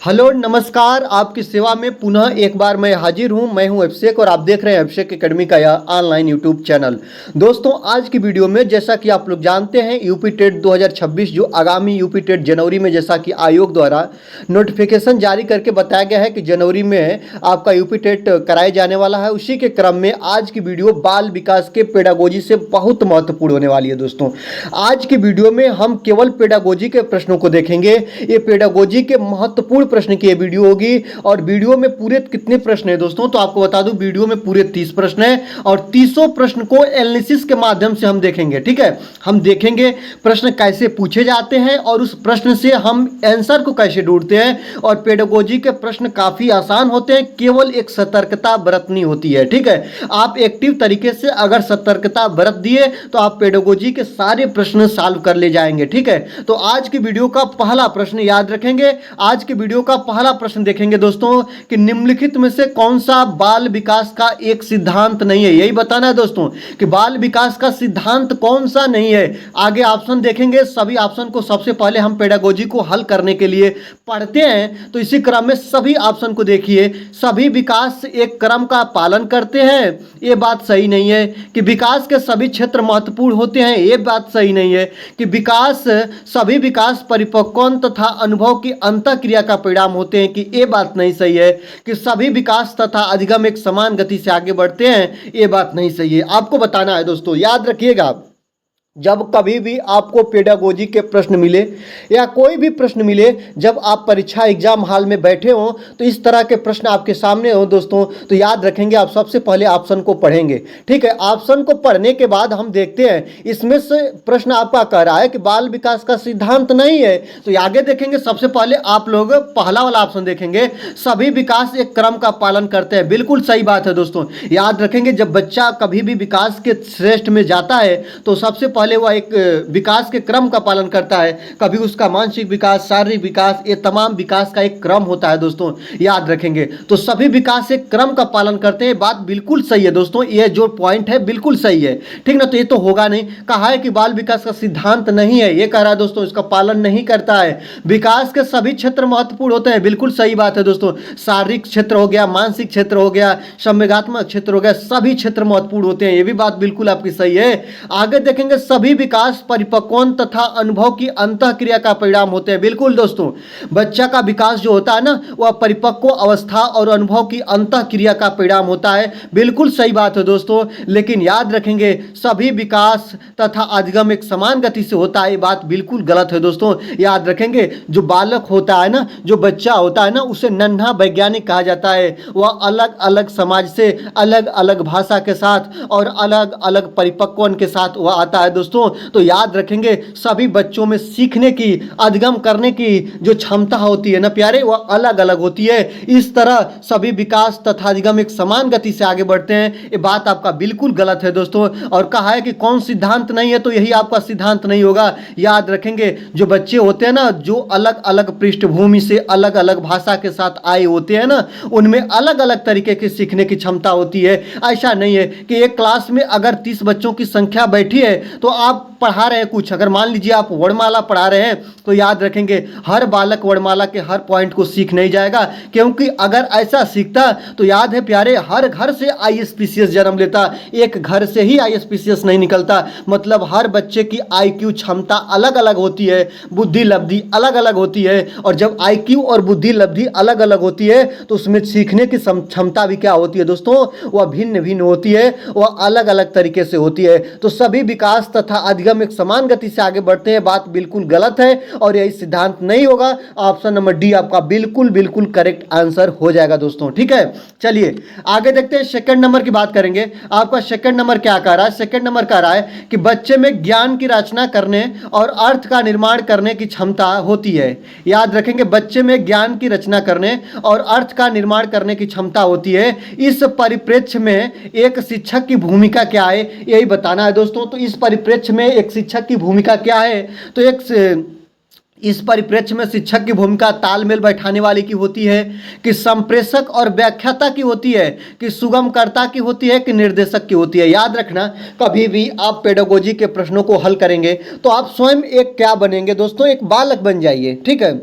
Hello नमस्कार। आपकी सेवा में पुनः एक बार मैं हाजिर हूं। मैं हूं अभिषेक और आप देख रहे हैं अभिषेक एकेडमी का यह ऑनलाइन यूट्यूब चैनल। दोस्तों, आज की वीडियो में जैसा कि आप लोग जानते हैं यूपी टेट 2026 जो आगामी यूपी टेट जनवरी में जैसा कि आयोग द्वारा नोटिफिकेशन जारी करके बताया गया है कि जनवरी में आपका यूपी टेट कराया जाने वाला है। उसी के क्रम में आज की वीडियो बाल विकास के पेडागोजी से बहुत महत्वपूर्ण होने वाली है। दोस्तों, आज की वीडियो में हम केवल पेडागोजी के प्रश्नों को देखेंगे। ये पेडागोजी के महत्वपूर्ण प्रश्न की वीडियो होगी और वीडियो में पूरे कितने प्रश्न हैं दोस्तों, तो आपको बता दूं वीडियो में पूरे 30 प्रश्न हैं और 30 प्रश्न को एनालिसिस के माध्यम से हम देखेंगे। ठीक है, हम देखेंगे प्रश्न कैसे पूछे जाते हैं और उस प्रश्न से हम आंसर को कैसे ढूंढते हैं। और पेडागोजी के प्रश्न काफी आसान होते हैं, केवल एक सतर्कता बरतनी होती है। ठीक है, आप एक्टिव तरीके से अगर सतर्कता बरत दिए तो आप पेडागोजी के सारे प्रश्न सॉल्व कर ले जाएंगे। ठीक है, तो आज की वीडियो का पहला प्रश्न याद रखेंगे। आज की वीडियो का पहला प्रश्न देखेंगे दोस्तों कि निम्नलिखित में से कौन सा बाल विकास का एक सिद्धांत नहीं है। यही बताना है दोस्तों कि बाल विकास का सिद्धांत कौन सा नहीं है। आगे ऑप्शन देखेंगे, सभी ऑप्शन को सबसे पहले हम पेडागोजी को हल करने के लिए पढ़ते हैं। तो इसी क्रम में सभी ऑप्शन को देखिए। सभी विकास एक क्रम का पालन करते हैं, ये बात सही नहीं है। कि विकास के सभी क्षेत्र महत्वपूर्ण होते हैं, ये बात सही नहीं है। कि सभी विकास परिपक्वन तथा अनुभव की अंतःक्रिया का परिणाम होते हैं, कि ये बात नहीं सही है। कि सभी विकास तथा अधिगम एक समान गति से आगे बढ़ते हैं, ये बात नहीं सही है। आपको बताना है दोस्तों, याद रखिएगा, जब कभी भी आपको पेडागोजी के प्रश्न मिले या कोई भी प्रश्न मिले, जब आप परीक्षा एग्जाम हॉल में बैठे हों तो इस तरह के प्रश्न आपके सामने हो दोस्तों, तो याद रखेंगे आप सबसे पहले ऑप्शन को पढ़ेंगे। ठीक है, ऑप्शन को पढ़ने के बाद हम देखते हैं इसमें से प्रश्न आपका कह रहा है कि बाल विकास का सिद्धांत नहीं है, तो आगे देखेंगे। सबसे पहले आप लोग पहला वाला ऑप्शन देखेंगे, सभी विकास एक क्रम का पालन करते हैं। बिल्कुल सही बात है दोस्तों, याद रखेंगे जब बच्चा कभी भी विकास के श्रेष्ठ में जाता है तो सबसे पहले वह एक विकास के क्रम का पालन करता है। कभी उसका मानसिक विकास, शारीरिक विकास, ये तमाम विकास का एक क्रम होता है दोस्तों, याद रखेंगे। तो सभी विकास एक क्रम का पालन करते हैं, बात बिल्कुल सही है दोस्तों, ये जो पॉइंट है बिल्कुल सही है। ठीक ना, तो ये तो होगा नहीं। कहा है कि बाल विकास का सिद्धांत नहीं है, ये कह रहा है दोस्तों, इसका पालन नहीं करता है। विकास के सभी क्षेत्र महत्वपूर्ण होते हैं, बिल्कुल सही बात है दोस्तों। शारीरिक क्षेत्र हो गया, मानसिक क्षेत्र हो गया, संवेगात्मक क्षेत्र हो गया, सभी क्षेत्र महत्वपूर्ण होते हैं, ये भी बात बिल्कुल आपकी सही है। आगे देखेंगे, सभी विकास परिपक्वन तथा अनुभव की अंतःक्रिया का परिणाम होते हैं। बिल्कुल दोस्तों, बच्चा का विकास जो होता है ना, वह परिपक्व अवस्था और अनुभव की अंतःक्रिया का परिणाम होता है। बिल्कुल सही बात है दोस्तों, लेकिन याद रखेंगे सभी विकास तथा अधिगम एक समान गति से होता है, ये बात बिल्कुल गलत है दोस्तों। याद रखेंगे जो बालक होता है ना, जो बच्चा होता है ना, उसे नन्हा वैज्ञानिक कहा जाता है। वह अलग अलग समाज से, अलग अलग भाषा के साथ और अलग अलग परिपक्वन के साथ वह आता है दोस्तों। तो याद रखेंगे सभी बच्चों में सीखने की, अधिगम करने की जो क्षमता होती है ना प्यारे, वह अलग अलग होती है। इस तरह सभी विकास तथा अधिगम एक समान गति से आगे बढ़ते हैं, ये बात आपका बिल्कुल गलत है दोस्तों। और कहा है कि कौन सिद्धांत नहीं है, तो यही आपका सिद्धांत नहीं होगा। याद रखेंगे जो बच्चे होते हैं ना, जो अलग अलग पृष्ठभूमि से, अलग अलग भाषा के साथ आए होते हैं ना, उनमें अलग अलग तरीके की सीखने की क्षमता होती है। ऐसा नहीं है कि एक क्लास में अगर 30 बच्चों की संख्या बैठी है तो आप पढ़ा रहे हैं कुछ, अगर मान लीजिए आप वर्णमाला पढ़ा रहे हैं, तो याद रखेंगे हर बालक वर्णमाला के हर पॉइंट को सीख नहीं जाएगा। क्योंकि अगर ऐसा सीखता तो याद है प्यारे, हर घर से आईएसपीसीएस जन्म लेता, एक घर से ही आईएसपीसीएस नहीं निकलता। मतलब हर बच्चे की आईक्यू क्षमता अलग अलग होती है, बुद्धि लब्धि अलग अलग होती है। और जब आईक्यू और बुद्धि लब्धि अलग अलग होती है तो उसमें सीखने की क्षमता भी क्या होती है दोस्तों, वह भिन्न भिन्न होती है, वह अलग अलग तरीके से होती है। तो सभी विकास तथा अधिगम एक समान गति से आगे बढ़ते हैं, बात बिल्कुल गलत है और यही सिद्धांत नहीं होगा। ऑप्शन नंबर डी आपका बिल्कुल बिल्कुल करेक्ट आंसर हो जाएगा दोस्तों। ठीक है, चलिए आगे देखते हैं। सेकंड नंबर की बात करेंगे। आपका सेकंड नंबर क्या कह रहा है? सेकंड नंबर कह रहा है कि बच्चे में ज्ञान की रचना करने और अर्थ का निर्माण करने की क्षमता होती है। याद रखेंगे, बच्चे में ज्ञान की रचना करने और अर्थ का निर्माण करने की क्षमता होती है। इस परिप्रेक्ष्य में एक शिक्षक की भूमिका क्या है, यही बताना है दोस्तों। तो इस परिप्रेक्ष्य में एक शिक्षक की भूमिका क्या है, तो इस परिप्रेक्ष्य में शिक्षक की भूमिका तालमेल बैठाने वाले की होती है, कि संप्रेषक और व्याख्याता की होती है, कि सुगमकर्ता की होती है, कि निर्देशक की होती है। याद रखना, कभी भी आप पेडागोजी के प्रश्नों को हल करेंगे तो आप स्वयं एक क्या बनेंगे दोस्तों, एक बालक बन जाइए। ठीक है,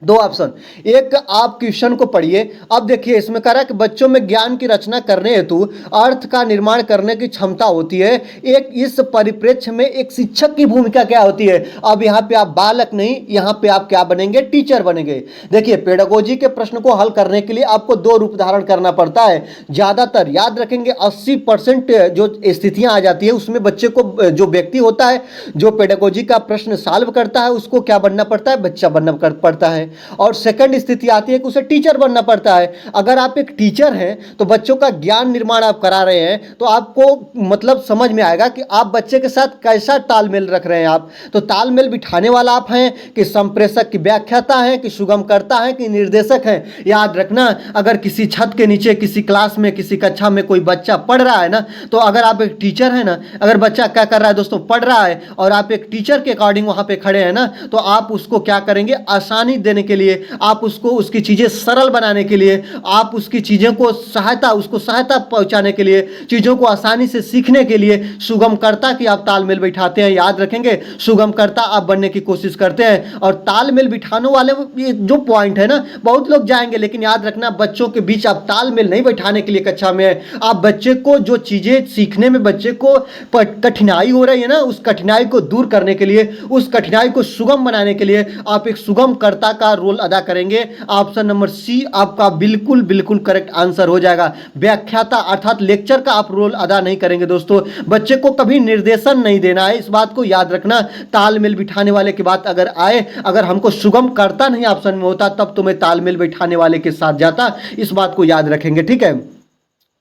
दो ऑप्शन, एक आप क्वेश्चन को पढ़िए। अब देखिए इसमें कह रहा है कि बच्चों में ज्ञान की रचना करने हेतु अर्थ का निर्माण करने की क्षमता होती है। एक इस परिप्रेक्ष्य में एक शिक्षक की भूमिका क्या होती है। अब यहाँ पे आप बालक नहीं, यहाँ पे आप क्या बनेंगे, टीचर बनेंगे। देखिए पेडागोजी के प्रश्न को हल करने के लिए आपको दो रूप धारण करना पड़ता है। ज्यादातर याद रखेंगे 80% जो स्थितियां आ जाती है उसमें बच्चे को, जो व्यक्ति होता है जो पेडागोजी का प्रश्न सॉल्व करता है, उसको क्या बनना पड़ता है, बच्चा बनना पड़ता है। और सेकंड स्थिति आती है कि उसे टीचर बनना पड़ता है। अगर आप एक टीचर हैं तो बच्चों का ज्ञान निर्माण आप करा रहे हैं तो आपको मतलब समझ में आएगा कि आप बच्चे के साथ कैसा तालमेल रख रहे हैं। आप तो तालमेल बिठाने वाला आप हैं कि संप्रेषक की व्याख्याता हैं कि सुगमकर्ता हैं कि निर्देशक हैं। याद रखना, अगर किसी छत के नीचे किसी क्लास में किसी कक्षा में कोई बच्चा पढ़ रहा है ना, तो अगर आप एक टीचर है ना, अगर बच्चा क्या कर रहा है दोस्तों, पढ़ रहा है और आप एक टीचर के अकॉर्डिंग वहां पे खड़े हैं ना, तो आप उसको क्या करेंगे, आसानी देने के लिए, आप उसको उसकी चीजें सरल बनाने के लिए, आप उसकी चीजों को उसको सहायता पहुंचाने के लिए, चीजों को आसानी से सीखने के लिए सुगमकर्ता की आप तालमेल बिठाते हैं। याद रखेंगे सुगमकर्ता आप बनने की कोशिश करते हैं। और तालमेल बिठाने वाले ये जो पॉइंट है ना, बहुत लोग जाएंगे, लेकिन याद रखना बच्चों के बीच आप तालमेल नहीं बैठाने के लिए कक्षा में, आप बच्चे को जो चीजें सीखने में बच्चे को कठिनाई हो रही है ना, उस कठिनाई को दूर करने के लिए, उस कठिनाई को सुगम बनाने के लिए आप एक सुगमकर्ता का रोल अदा करेंगे। ऑप्शन नंबर सी आपका बिल्कुल बिल्कुल करेक्ट आंसर हो जाएगा। व्याख्याता अर्थात लेक्चर का आप रोल अदा नहीं करेंगे दोस्तों। बच्चे को कभी निर्देशन नहीं देना है, इस बात को याद रखना। तालमेल बिठाने वाले की बात अगर आए, अगर हमको सुगम करता नहीं ऑप्शन में होता तब तो मैं तालमेल बिठाने वाले के साथ जाता, इस बात को याद रखेंगे। ठीक है,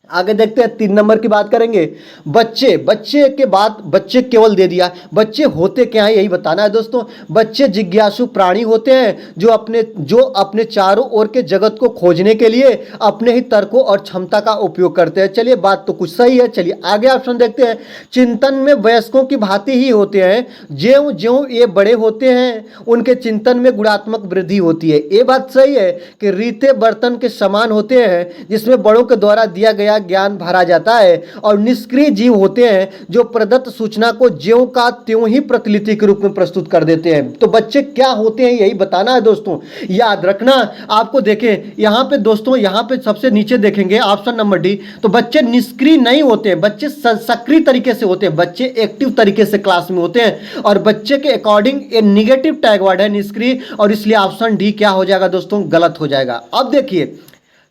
आगे देखते हैं 3 नंबर की बात करेंगे। बच्चे के बाद बच्चे केवल दे दिया, बच्चे होते क्या है यही बताना है दोस्तों। बच्चे जिज्ञासु प्राणी होते हैं जो अपने चारों ओर के जगत को खोजने के लिए अपने ही तर्कों और क्षमता का उपयोग करते हैं। चलिए बात तो कुछ सही है। चलिए आगे ऑप्शन देखते हैं। चिंतन में वयस्कों की भांति ही होते हैं, ज्यों ज्यों ये बड़े होते हैं उनके चिंतन में गुणात्मक वृद्धि होती है। ये बात सही है कि रीते बर्तन के समान होते हैं जिसमें बड़ों के द्वारा दिया गया ज्ञान भरा जाता है, और निष्क्रिय जीव होते हैं जो प्रदत्त सूचना को ज्यों का त्यों ही प्रतिलिपि के रूप में प्रस्तुत कर देते हैं। तो बच्चे क्या होते हैं यही बताना है दोस्तों, याद रखना। आपको देखें यहां पे दोस्तों, यहां पे सबसे नीचे देखेंगे ऑप्शन नंबर डी, तो बच्चे निष्क्रिय नहीं होते, बच्चे सक्रिय तरीके से होते हैं, बच्चे एक्टिव तरीके से क्लास में होते हैं। और बच्चे के अकॉर्डिंग ये निगेटिव टैग वर्ड है निष्क्रिय, और इसलिए ऑप्शन डी क्या हो जाएगा दोस्तों, गलत हो जाएगा। अब देखिए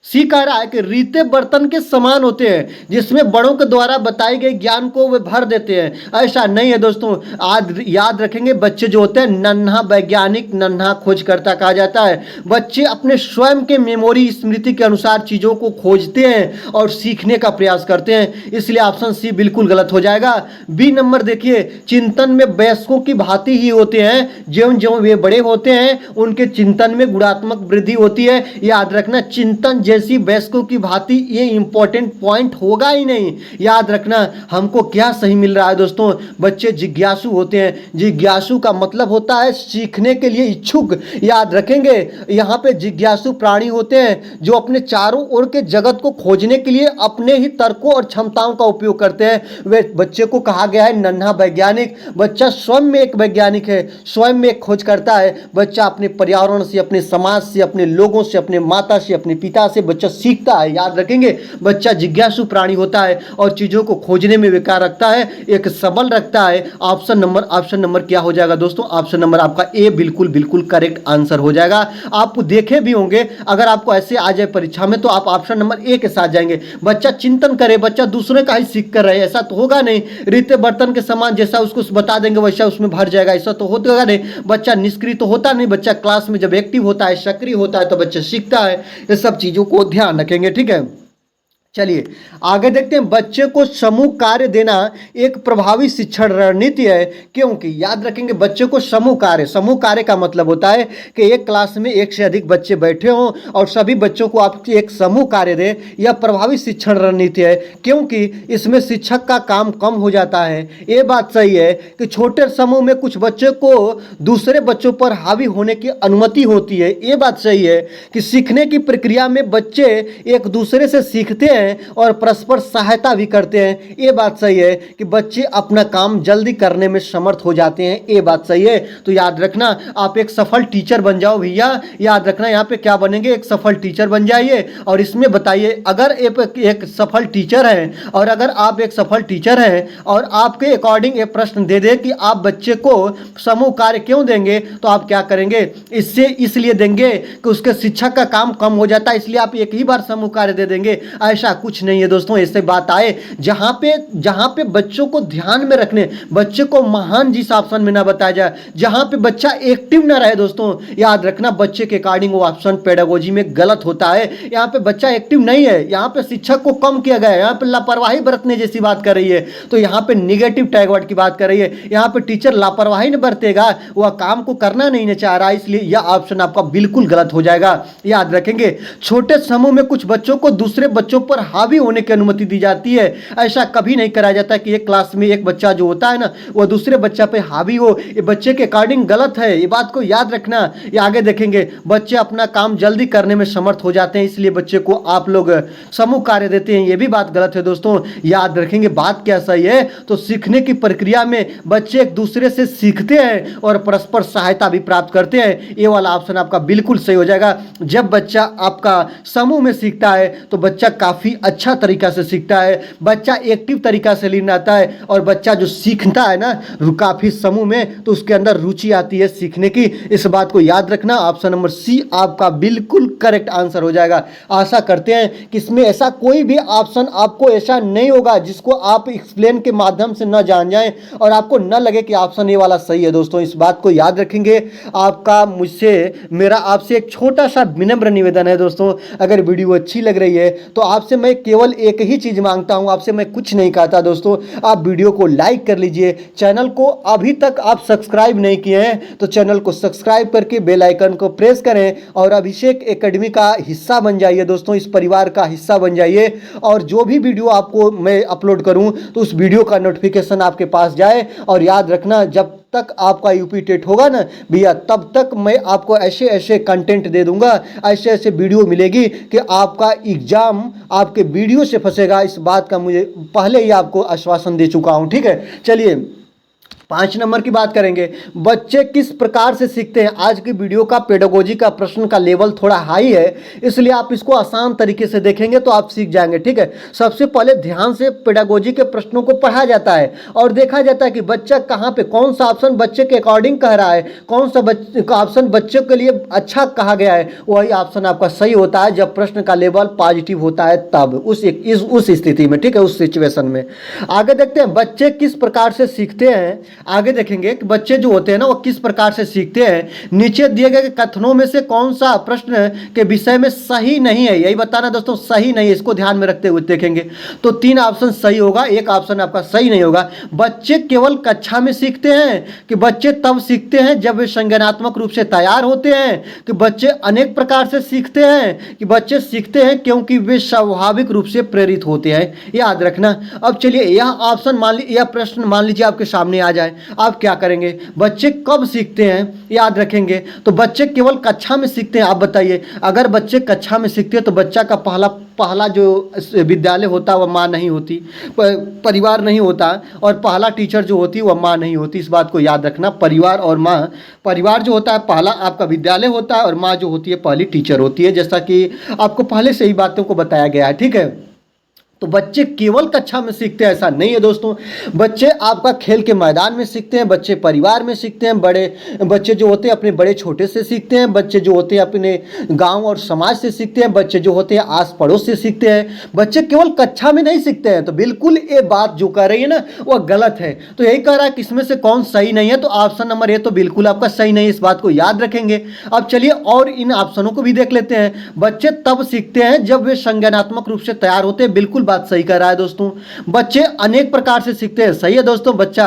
सी कह रहा है कि रीते बर्तन के समान होते हैं जिसमें बड़ों के द्वारा बताए गए ज्ञान को वे भर देते हैं। ऐसा नहीं है दोस्तों। आज याद रखेंगे बच्चे जो होते हैं नन्हा वैज्ञानिक, नन्हा खोजकर्ता कहा जाता है। बच्चे अपने स्वयं के मेमोरी स्मृति के अनुसार चीज़ों को खोजते हैं और सीखने का प्रयास करते हैं, इसलिए ऑप्शन सी बिल्कुल गलत हो जाएगा। बी नंबर देखिए, चिंतन में वयस्कों की भांति ही होते हैं, ज्यों ज्यों वे बड़े होते हैं उनके चिंतन में गुणात्मक वृद्धि होती है। याद रखना चिंतन जैसी वयस्कों की भांति ये इंपॉर्टेंट पॉइंट होगा ही नहीं। याद रखना हमको क्या सही मिल रहा है दोस्तों, बच्चे जिज्ञासु होते हैं। जिज्ञासु का मतलब होता है सीखने के लिए इच्छुक। याद रखेंगे यहाँ पे जिज्ञासु प्राणी होते हैं जो अपने चारों ओर के जगत को खोजने के लिए अपने ही तर्कों और क्षमताओं का उपयोग करते हैं। वे बच्चे को कहा गया है नन्हा वैज्ञानिक। बच्चा स्वयं में एक वैज्ञानिक है, स्वयं में एक खोज करता है। बच्चा अपने पर्यावरण से, अपने समाज से, अपने लोगों से, अपने माता से, अपने पिता से बच्चा सीखता है। याद रखेंगे बच्चा जिज्ञासु प्राणी होता है और चीजों को खोजने में विकार रखता है, एक सबल रखता है। ऑप्शन नंबर क्या हो जाएगा दोस्तों, ऑप्शन नंबर आपका ए बिल्कुल बिल्कुल करेक्ट आंसर हो जाएगा। आप देखे भी होंगे अगर आपको ऐसे आ जाए परीक्षा में तो आप ऑप्शन नंबर ए के साथ जाएंगे। बच्चा चिंतन करे, बच्चा दूसरे का ही सीख कर रहे, ऐसा तो होगा नहीं। रीते बर्तन के समान जैसा उसको बता देंगे वैसा उसमें भर जाएगा, ऐसा तो होगा नहीं। बच्चा निष्क्रिय तो होता नहीं, बच्चा क्लास में जब एक्टिव होता है, सक्रिय होता है तो बच्चा सीखता है। ये सब चीजों को ध्यान रखेंगे। ठीक है, चलिए आगे देखते हैं। बच्चे को समूह कार्य देना एक प्रभावी शिक्षण रणनीति है, क्योंकि याद रखेंगे बच्चे को समूह कार्य का मतलब होता है कि एक क्लास में एक से अधिक बच्चे बैठे हों और सभी बच्चों को आप एक समूह कार्य दें। यह प्रभावी शिक्षण रणनीति है क्योंकि इसमें शिक्षक का काम कम हो जाता है। ये बात सही है कि छोटे समूह में कुछ बच्चे को दूसरे बच्चों पर हावी होने की अनुमति होती है। ये बात सही है कि सीखने की प्रक्रिया में बच्चे एक दूसरे से सीखते हैं हैं और परस्पर सहायता भी करते हैं। ये बात सही है कि बच्चे अपना काम जल्दी करने में समर्थ हो जाते हैं, ये बात सही है। तो याद रखना, आप एक सफल टीचर बन जाओ भैया। याद रखना यहाँ पे क्या बनेंगे, एक सफल टीचर बन जाइए। और इसमें बताइए, अगर एक सफल टीचर है और अगर आप एक सफल टीचर हैं और आपके अकॉर्डिंग एक प्रश्न दे दे कि आप बच्चे को समूह कार्य क्यों देंगे, तो आप क्या करेंगे, इससे इसलिए देंगे कि उसके शिक्षक का काम कम हो जाता है, इसलिए आप एक ही बार समूह कार्य दे देंगे। ऐसा कुछ नहीं है दोस्तों। ऐसे बात आए जहां पे बच्चों को ध्यान में रखने, बच्चे को महान जिस ऑप्शन में ना बताया जाए, जहां पे बच्चा एक्टिव ना रहे दोस्तों, याद रखना बच्चे के अकॉर्डिंग वो ऑप्शन पेडागोजी में गलत होता है। यहाँ पे बच्चा एक्टिव नहीं है, यहाँ पे शिक्षक को कम किया गया है, यहाँ पे लापरवाही बरतने जैसी बात कर रही है। तो यहाँ पे निगेटिव टैगवर्ड की बात कर रही है। यहाँ पे टीचर लापरवाही नहीं बरतेगा, वह काम को करना नहीं चाह रहा, इसलिए यह ऑप्शन आपका बिल्कुल गलत हो जाएगा। याद रखेंगे, छोटे समूह में कुछ बच्चों को दूसरे बच्चों पर हावी होने की अनुमति दी जाती है। ऐसा कभी नहीं कराया जाता कि एक क्लास में एक बच्चा जो होता है ना, वह दूसरे बच्चा पे हावी हो। ये बच्चे के अकॉर्डिंग गलत है, ये बात को याद रखना। ये आगे देखेंगे, बच्चे अपना काम जल्दी करने में समर्थ हो जाते हैं, इसलिए बच्चे को आप लोग समूह कार्य देते हैं, ये भी बात गलत है दोस्तों। याद रखेंगे, बात क्या सही है, तो सीखने की प्रक्रिया में बच्चे एक दूसरे से सीखते हैं और परस्पर सहायता भी प्राप्त करते हैं। ये वाला ऑप्शन आपका बिल्कुल सही हो जाएगा। जब बच्चा आपका समूह में सीखता है तो बच्चा काफी अच्छा तरीका से सीखता है, बच्चा एक्टिव तरीका से लीन आता है, और बच्चा जो सीखता है ना काफी समूह में, तो उसके अंदर रुचि आती है सीखने की। इस बात को याद रखना। ऑप्शन नंबर सी आपका बिल्कुल करेक्ट आंसर हो जाएगा। आशा करते हैं कि इसमें ऐसा कोई भी ऑप्शन आपको ऐसा नहीं होगा जिसको आप एक्सप्लेन के माध्यम से न जान जाएं और आपको न लगे कि ऑप्शन ए वाला सही है दोस्तों। इस बात को याद रखेंगे। आपका मुझसे मेरा आपसे एक छोटा सा विनम्र निवेदन है दोस्तों, अगर वीडियो अच्छी लग रही है तो आपसे मैं केवल एक ही चीज मांगता हूं, आपसे मैं कुछ नहीं कहता दोस्तों। आप वीडियो को लाइक कर लीजिए, चैनल को अभी तक आप सब्सक्राइब नहीं किए हैं तो चैनल को सब्सक्राइब करके बेल आइकन को प्रेस करें और अभिषेक एकेडमी का हिस्सा बन जाइए दोस्तों, इस परिवार का हिस्सा बन जाइए। और जो भी वीडियो आपको मैं अपलोड करूं तो उस वीडियो का नोटिफिकेशन आपके पास जाए। और याद रखना, जब तक आपका यूपी टेट होगा ना भैया, तब तक मैं आपको ऐसे ऐसे कंटेंट दे दूंगा, ऐसे ऐसे वीडियो मिलेगी कि आपका एग्जाम आपके वीडियो से फंसेगा। इस बात का मुझे पहले ही आपको आश्वासन दे चुका हूं, ठीक है। चलिए 5 नंबर की बात करेंगे, बच्चे किस प्रकार से सीखते हैं। आज की वीडियो का पेडागोजी का प्रश्न का लेवल थोड़ा हाई है, इसलिए आप इसको आसान तरीके से देखेंगे तो आप सीख जाएंगे, ठीक है। सबसे पहले ध्यान से पेडागोजी के प्रश्नों को पढ़ा जाता है और देखा जाता है कि बच्चा कहाँ पे कौन सा ऑप्शन बच्चे के अकॉर्डिंग कह रहा है, कौन सा ऑप्शन बच्चे के लिए अच्छा कहा गया है, वही ऑप्शन आपका सही होता है जब प्रश्न का लेवल पॉजिटिव होता है, तब उस स्थिति में, ठीक है, उस सिचुएशन में। आगे देखते हैं, बच्चे किस प्रकार से सीखते हैं। आगे देखेंगे कि बच्चे जो होते हैं ना वो किस प्रकार से सीखते हैं। नीचे दिए गए कथनों में से कौन सा प्रश्न के विषय में सही नहीं है, यही बताना दोस्तों, सही नहीं है, इसको ध्यान में रखते हुए देखेंगे तो 3 ऑप्शन सही होगा, एक ऑप्शन आपका सही नहीं होगा। बच्चे केवल कक्षा में सीखते हैं कि बच्चे तब सीखते हैं जब वे संज्ञानात्मक रूप से तैयार होते हैं, कि बच्चे अनेक प्रकार से सीखते हैं, कि बच्चे सीखते हैं क्योंकि वे स्वाभाविक रूप से प्रेरित होते हैं। याद रखना। अब चलिए यह ऑप्शन मान लीजिए, यह प्रश्न मान लीजिए आपके सामने आ जाए, आप क्या करेंगे, बच्चे कब सीखते हैं। याद रखेंगे तो बच्चे केवल कक्षा में सीखते हैं। आप बताइए, अगर बच्चे कक्षा में सीखते हैं तो बच्चा का पहला जो विद्यालय होता है वह माँ नहीं होती, परिवार नहीं होता, और पहला टीचर जो होती है वह माँ नहीं होती। इस बात को याद रखना। परिवार और माँ, परिवार जो होता है पहला आपका विद्यालय होता है और माँ जो होती है पहली टीचर होती है, जैसा कि आपको पहले से ही बातों को बताया गया है, ठीक है। तो बच्चे केवल कक्षा में सीखते हैं ऐसा नहीं है दोस्तों। बच्चे आपका खेल के मैदान में सीखते हैं, बच्चे परिवार में सीखते हैं, बड़े बच्चे जो होते हैं अपने बड़े छोटे से सीखते हैं, बच्चे जो होते हैं अपने गांव और समाज से सीखते हैं, बच्चे जो होते हैं आस पड़ोस से सीखते हैं। बच्चे केवल कक्षा में नहीं सीखते हैं। तो बिल्कुल ये बात जो कह रही है ना वह गलत है। तो यही कह रहा है कि इसमें से कौन सही नहीं है, तो ऑप्शन नंबर ए तो बिल्कुल आपका सही नहीं है। इस बात को याद रखेंगे। अब चलिए और इन ऑप्शनों को भी देख लेते हैं। बच्चे तब सीखते हैं जब वे संज्ञानात्मक रूप से तैयार होते हैं। बिल्कुल बात सही कर रहा है दोस्तों। बच्चे अनेक प्रकार से सीखते हैं, सही है दोस्तों। बच्चा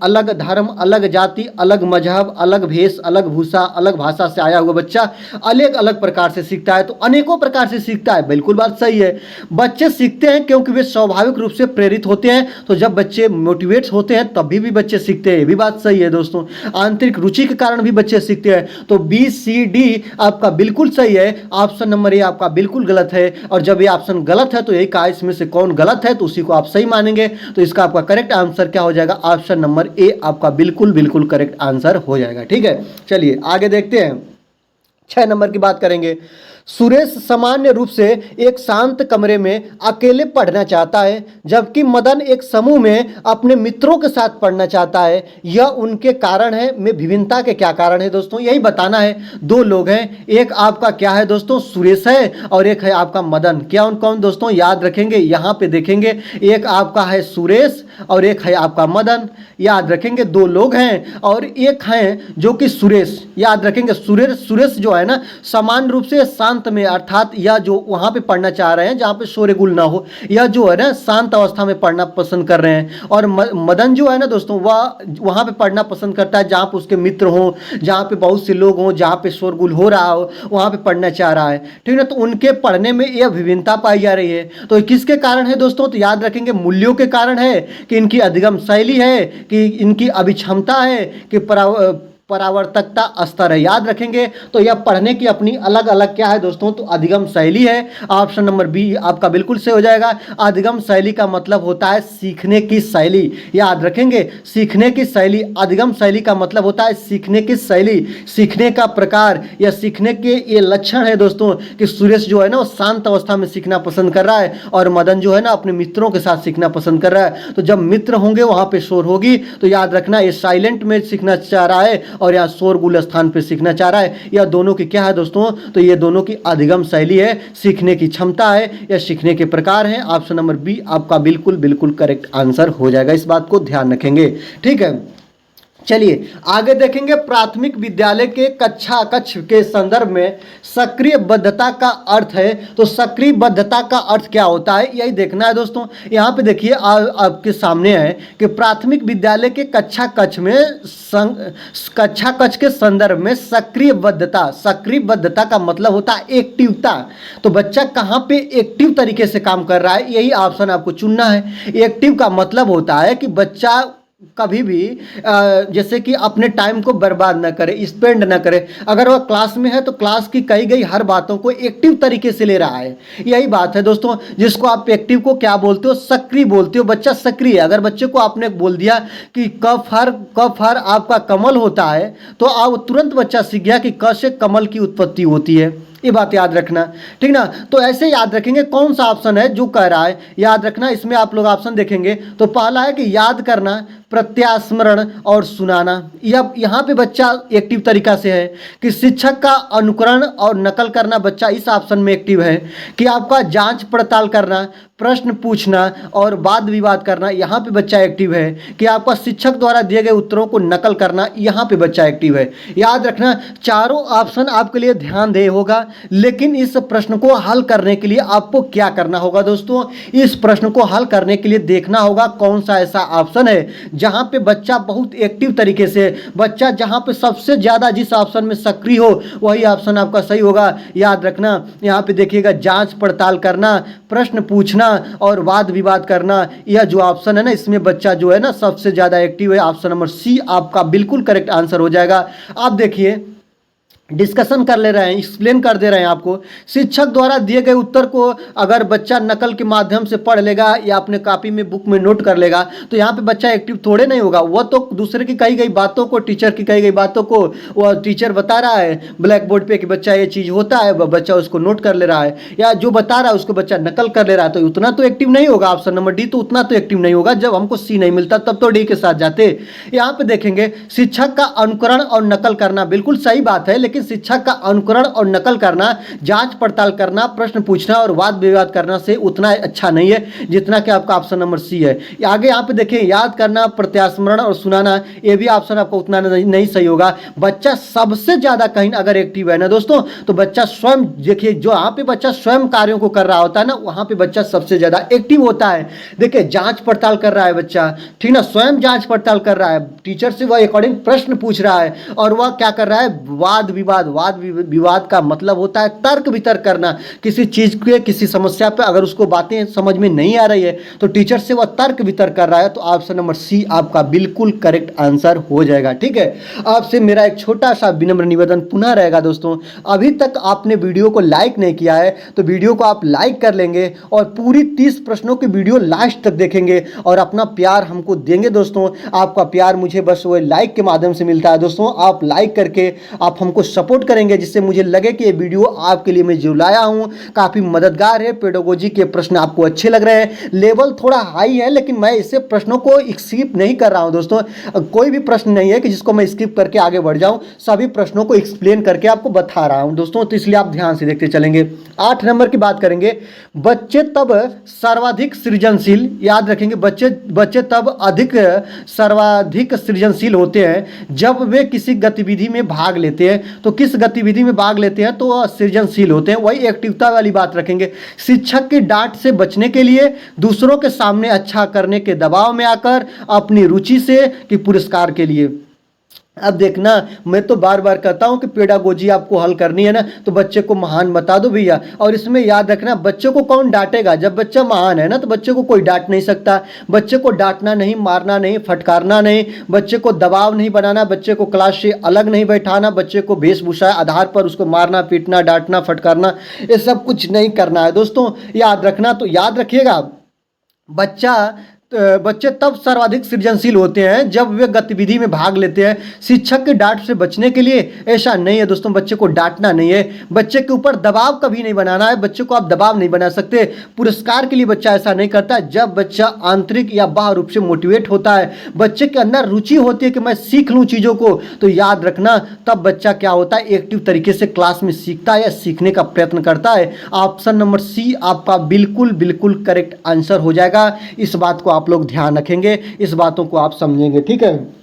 अलग धर्म, अलग जाति, अलग मजहब, अलग भेष, अलग भूषा, अलग भाषा से आया हुआ बच्चा अलग अलग प्रकार से सीखता है, तो अनेकों प्रकार से सीखता है, बिल्कुल बात सही है। बच्चे सीखते हैं क्योंकि वे स्वाभाविक रूप से प्रेरित होते हैं, तो जब बच्चे मोटिवेट होते हैं तभी भी बच्चे सीखते हैं, ये भी बात सही है दोस्तों। आंतरिक रुचि के कारण भी बच्चे सीखते हैं, तो बी सी डी आपका बिल्कुल सही है। ऑप्शन नंबर ए आपका बिल्कुल गलत है, और जब ये ऑप्शन गलत है तो यही कहा इसमें से कौन गलत है तो उसी को आप सही मानेंगे, तो इसका आपका करेक्ट आंसर क्या हो जाएगा, ऑप्शन नंबर ए आपका बिल्कुल बिल्कुल करेक्ट आंसर हो जाएगा। ठीक है, चलिए आगे देखते हैं। 6 नंबर की बात करेंगे। सुरेश सामान्य रूप से एक शांत कमरे में अकेले पढ़ना चाहता है, जबकि मदन एक समूह में अपने मित्रों के साथ पढ़ना चाहता है। यह उनके कारण है, में भिन्नता के क्या कारण है दोस्तों, यही बताना है। दो लोग हैं, एक आपका क्या है दोस्तों, सुरेश है, और एक है आपका मदन। क्या उन कौन दोस्तों, याद रखेंगे, यहाँ पे देखेंगे, एक आपका है सुरेश और एक है आपका मदन, याद रखेंगे। दो लोग हैं और एक हैं जो कि सुरेश, याद रखेंगे। सुरेश जो है ना समान रूप से शांत में, अर्थात यह जो वहाँ पे पढ़ना चाह रहे हैं जहाँ पे शोरगुल ना हो, यह जो है ना शांत अवस्था में पढ़ना पसंद कर रहे हैं। और मदन जो है ना दोस्तों वह वहाँ पे पढ़ना पसंद करता है जहाँ पे उसके मित्र हों, जहाँ पे बहुत से लोग हों, जहाँ पे शोरगुल हो रहा हो, वहाँ पे पढ़ना चाह रहा है। ठीक है ना, तो उनके पढ़ने में यह विभिन्नता पाई जा रही है। तो किसके कारण है दोस्तों, तो याद रखेंगे मूल्यों के कारण है, कि इनकी अधिगम शैली है, कि इनकी अभिक्षमता है, कि परावर्तकता स्तर है, याद रखेंगे। तो यह पढ़ने की अपनी अलग अलग क्या है दोस्तों, तो अधिगम शैली है। ऑप्शन नंबर बी आपका बिल्कुल सही हो जाएगा। अधिगम शैली का मतलब होता है सीखने की शैली, याद रखेंगे, सीखने की शैली। अधिगम शैली का मतलब होता है सीखने की शैली, सीखने का प्रकार या सीखने के ये लक्षण है दोस्तों, कि सुरेश जो है ना वो शांत अवस्था में सीखना पसंद कर रहा है, और मदन जो है ना अपने मित्रों के साथ सीखना पसंद कर रहा है। तो जब मित्र होंगे वहाँ पे शोर होगी, तो याद रखना ये साइलेंट में सीखना चाह रहा है और या शोरगुल स्थान पे सीखना चाह रहा है। या दोनों की क्या है दोस्तों, तो ये दोनों की अधिगम शैली है, सीखने की क्षमता है या सीखने के प्रकार हैं। ऑप्शन नंबर बी आपका बिल्कुल बिल्कुल करेक्ट आंसर हो जाएगा, इस बात को ध्यान रखेंगे। ठीक है, चलिए आगे देखेंगे। प्राथमिक विद्यालय के कक्ष के संदर्भ में सक्रिय बद्धता का अर्थ है, तो सक्रिय बद्धता का अर्थ क्या होता है यही देखना है दोस्तों। यहाँ पे देखिए आपके सामने है कि प्राथमिक विद्यालय के कक्षा कक्ष के संदर्भ में सक्रिय बद्धता का मतलब होता है एक्टिवता। तो बच्चा कहाँ पे एक्टिव तरीके से काम कर रहा है, यही ऑप्शन आपको चुनना है। एक्टिव का मतलब होता है कि बच्चा कभी भी जैसे कि अपने टाइम को बर्बाद न करे, स्पेंड न करे। अगर वह क्लास में है तो क्लास की कही गई हर बातों को एक्टिव तरीके से ले रहा है, यही बात है दोस्तों। जिसको आप एक्टिव को क्या बोलते हो, सक्रिय बोलते हो। बच्चा सक्रिय है। अगर बच्चे को आपने बोल दिया कि क फर आपका कमल होता है, तो आप तुरंत बच्चा सीख गया कि क से कमल की उत्पत्ति होती है, ये बात याद रखना। ठीक ना, तो ऐसे याद रखेंगे कौन सा ऑप्शन है जो कह रहा है, याद रखना। इसमें आप लोग ऑप्शन देखेंगे तो पहला है कि याद करना, प्रत्यास्मरण और सुनाना। यहाँ पे बच्चा एक्टिव तरीका से है कि शिक्षक का अनुकरण और नकल करना, बच्चा इस ऑप्शन में एक्टिव है। कि आपका जांच पड़ताल करना, प्रश्न पूछना और वाद विवाद करना, यहाँ पे बच्चा एक्टिव है। कि आपका शिक्षक द्वारा दिए गए उत्तरों को नकल करना, यहाँ पे बच्चा एक्टिव है। याद रखना चारों ऑप्शन आपके लिए ध्यान दे होगा, लेकिन इस प्रश्न को हल करने के लिए आपको क्या करना होगा दोस्तों, इस प्रश्न को हल करने के लिए देखना होगा कौन सा ऐसा ऑप्शन है जहां पे बच्चा बहुत एक्टिव तरीके से, बच्चा जहां पे सबसे ज्यादा जिस ऑप्शन में सक्रिय हो वही ऑप्शन आपका सही होगा। याद रखना, यहाँ पे देखिएगा जांच पड़ताल करना, प्रश्न पूछना और वाद विवाद करना, यह जो ऑप्शन है ना इसमें बच्चा जो है ना सबसे ज्यादा एक्टिव है। ऑप्शन नंबर सी आपका बिल्कुल करेक्ट आंसर हो जाएगा। आप देखिए डिस्कशन कर ले रहे हैं, एक्सप्लेन कर दे रहे हैं आपको। शिक्षक द्वारा दिए गए उत्तर को अगर बच्चा नकल के माध्यम से पढ़ लेगा या अपने कॉपी में बुक में नोट कर लेगा, तो यहाँ पे बच्चा एक्टिव थोड़े नहीं होगा। वह तो दूसरे की कही गई बातों को, टीचर की कही गई बातों को वह टीचर बता रहा है ब्लैक बोर्ड पे कि बच्चा ये चीज़ होता है, वह बच्चा उसको नोट कर ले रहा है, या जो बता रहा है उसको बच्चा नकल कर ले रहा है, तो उतना तो एक्टिव नहीं होगा। ऑप्शन नंबर डी तो उतना तो एक्टिव नहीं होगा। जब हमको सी नहीं मिलता तब तो डी के साथ जाते। यहाँ पे देखेंगे शिक्षक का अनुकरण और नकल करना, बिल्कुल सही बात है, लेकिन लेकिन शिक्षक का अनुकरण और नकल करना, जांच पड़ताल करना, प्रश्न पूछना और वाद विवाद करना से उतना अच्छा नहीं है जितना कि आपका ऑप्शन नंबर सी है। आगे यहाँ पे देखिए, याद करना, प्रत्यास्मरण और सुनाना, ये भी ऑप्शन आपका उतना नहीं सही होगा। बच्चा सबसे ज्यादा कहीं अगर एक्टिव है ना दोस्तों, तो बच्चा स्वयं, देखिए जो यहाँ पे बच्चा स्वयं कार्यों को कर रहा होता है ना, वहां पे बच्चा सबसे ज्यादा एक्टिव होता है। देखिए जांच पड़ताल कर रहा है बच्चा, ठीक ना, स्वयं जांच पड़ताल कर रहा है, टीचर से वह अकॉर्डिंग प्रश्न पूछ रहा है, और वह क्या कर रहा है, वाद विवाद का मतलब होता है तर्क वितर्क करना। किसी चीज के, किसी समस्या पे अगर उसको बातें समझ में नहीं आ रही है तो टीचर से वह तर्क वितर्क कर रहा है। तो ऑप्शन नंबर सी आपका बिल्कुल करेक्ट आंसर हो जाएगा। ठीक है, आपसे मेरा एक छोटा सा विनम्र निवेदन पुनः रहेगा दोस्तों, अभी तक आपने वीडियो को लाइक नहीं किया है तो वीडियो को आप लाइक कर लेंगे और पूरी 30 प्रश्नों की वीडियो लास्ट तक देखेंगे और अपना प्यार हमको देंगे दोस्तों। आपका प्यार मुझे बस वो लाइक के माध्यम से मिलता है दोस्तों। आप लाइक करके आप हमको सपोर्ट करेंगे, जिससे मुझे लगे कि ये वीडियो आपके लिए मैं जो लाया हूँ काफ़ी मददगार है। पेडागोजी के प्रश्न आपको अच्छे लग रहे हैं, लेवल थोड़ा हाई है, लेकिन मैं इससे प्रश्नों को स्किप नहीं कर रहा हूँ दोस्तों। कोई भी प्रश्न नहीं है कि जिसको मैं स्किप करके आगे बढ़ जाऊँ, सभी प्रश्नों को एक्सप्लेन करके आपको बता रहा हूँ दोस्तों, तो इसलिए आप ध्यान से देखते चलेंगे। 8 नंबर की बात करेंगे, बच्चे तब सर्वाधिक सृजनशील, याद रखेंगे, बच्चे तब सर्वाधिक सृजनशील होते हैं जब वे किसी गतिविधि में भाग लेते हैं। तो किस गतिविधि में भाग लेते हैं तो सृजनशील होते हैं, वही एक्टिवता वाली बात रखेंगे। शिक्षक की डांट से बचने के लिए, दूसरों के सामने अच्छा करने के दबाव में आकर, अपनी रुचि से, कि पुरस्कार के लिए। अब देखना, मैं तो बार बार कहता हूं कि पेडागोजी आपको हल करनी है ना, तो बच्चे को महान बता दो भैया। और इसमें याद रखना, बच्चे को कौन डांटेगा, जब बच्चा महान है ना तो बच्चे को कोई डांट नहीं सकता। बच्चे को डांटना नहीं, मारना नहीं, फटकारना नहीं, बच्चे को दबाव नहीं बनाना, बच्चे को क्लास से अलग नहीं बैठाना, बच्चे को वेशभूषा आधार पर उसको मारना, पीटना, डांटना, फटकारना, ये सब कुछ नहीं करना है दोस्तों, याद रखना। तो याद रखिएगा, बच्चे तब सर्वाधिक सृजनशील होते हैं जब वे गतिविधि में भाग लेते हैं। शिक्षक के डांट से बचने के लिए ऐसा नहीं है दोस्तों, बच्चे को डांटना नहीं है, बच्चे के ऊपर दबाव कभी नहीं बनाना है, बच्चे को आप दबाव नहीं बना सकते। पुरस्कार के लिए बच्चा ऐसा नहीं करता। जब बच्चा आंतरिक या बाह्य रूप से मोटिवेट होता है, बच्चे के अंदर रुचि होती है कि मैं सीख लूँ चीज़ों को, तो याद रखना तब बच्चा क्या होता है, एक्टिव तरीके से क्लास में सीखता है या सीखने का प्रयत्न करता है। ऑप्शन नंबर सी आपका बिल्कुल करेक्ट आंसर हो जाएगा। इस बात को आप लोग ध्यान रखेंगे, इस बातों को आप समझेंगे। ठीक है,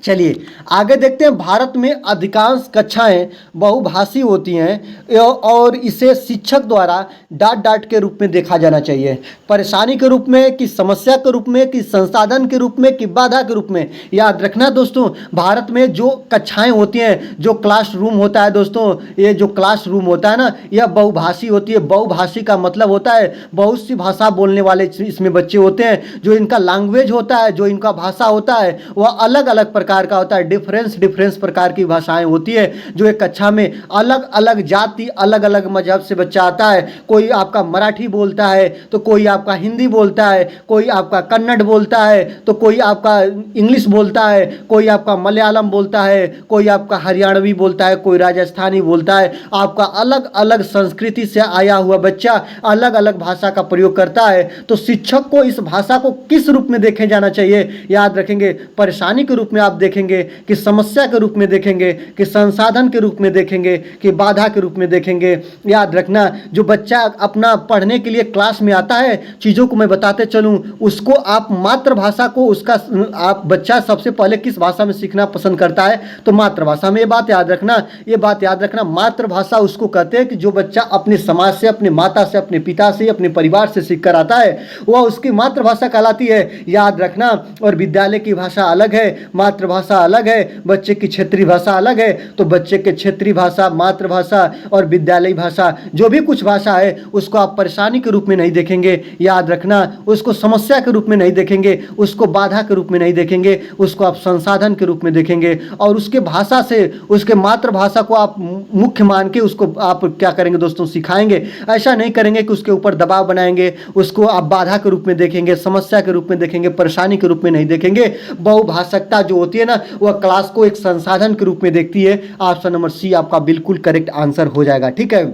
चलिए आगे देखते हैं। भारत में अधिकांश कक्षाएं बहुभाषी होती हैं और इसे शिक्षक द्वारा डांट के रूप में देखा जाना चाहिए। परेशानी के रूप में, कि समस्या के रूप में, कि संसाधन के रूप में, कि बाधा के रूप में। याद रखना दोस्तों, भारत में जो कक्षाएं होती हैं, जो क्लास रूम होता है दोस्तों, ये जो क्लास रूम होता है ना, यह बहुभाषी होती है। बहुभाषी का मतलब होता है बहुत सी भाषा बोलने वाले इसमें बच्चे होते हैं। जो इनका लैंग्वेज होता है, जो इनका भाषा होता है, वह अलग अलग प्रकार का होता है। डिफरेंस प्रकार की भाषाएं होती है। जो एक कक्षा में अलग अलग जाति, अलग अलग मजहब से बच्चा आता है। कोई आपका मराठी बोलता है तो कोई आपका हिंदी बोलता है, कोई आपका कन्नड़ बोलता है तो कोई आपका इंग्लिश बोलता है, कोई आपका मलयालम बोलता है, कोई आपका हरियाणवी बोलता है, कोई राजस्थानी बोलता है। आपका अलग अलग संस्कृति से आया हुआ बच्चा अलग अलग भाषा का प्रयोग करता है। तो शिक्षक को इस भाषा को किस रूप में देखे जाना चाहिए, याद रखेंगे, परेशानी के रूप में आप देखेंगे, कि समस्या के रूप में देखेंगे, कि संसाधन के रूप में देखेंगे, कि बाधा के रूप में देखेंगे। याद रखना, जो बच्चा अपना पढ़ने के लिए क्लास में आता है, चीज़ों को मैं बताते चलूँ, उसको आप मातृभाषा को, उसका आप बच्चा सबसे पहले किस भाषा में सीखना पसंद करता है, तो मातृभाषा में। ये बात याद रखना, मातृभाषा उसको कहते हैं कि जो बच्चा अपने समाज से, अपने माता से, अपने पिता से, अपने परिवार से सीख कर आता है, वह उसकी मातृभाषा कहलाती है। याद रखना, और विद्यालय की भाषा अलग है, मातृभाषा अलग है, बच्चे की क्षेत्रीय भाषा अलग है। तो बच्चे के क्षेत्रीय भाषा, मातृभाषा और विद्यालयी भाषा, जो भी कुछ भाषा है, उसको आप परेशानी के रूप में नहीं देखेंगे। याद रखना, उसको समस्या के रूप में नहीं देखेंगे, उसको बाधा के रूप में नहीं देखेंगे, उसको आप संसाधन के रूप में देखेंगे। और उसके भाषा से, उसके मातृभाषा को आप मुख्य मान के उसको आप क्या करेंगे दोस्तों, सिखाएंगे। ऐसा नहीं करेंगे कि उसके ऊपर दबाव बनाएंगे, उसको आप बाधा के रूप में देखेंगे, समस्या के रूप में देखेंगे, परेशानी के रूप में नहीं देखेंगे। बहुभाषकता जो होती है ना, वह क्लास को एक संसाधन के रूप में देखती है। ऑप्शन नंबर सी आपका बिल्कुल करेक्ट आंसर हो जाएगा। ठीक है,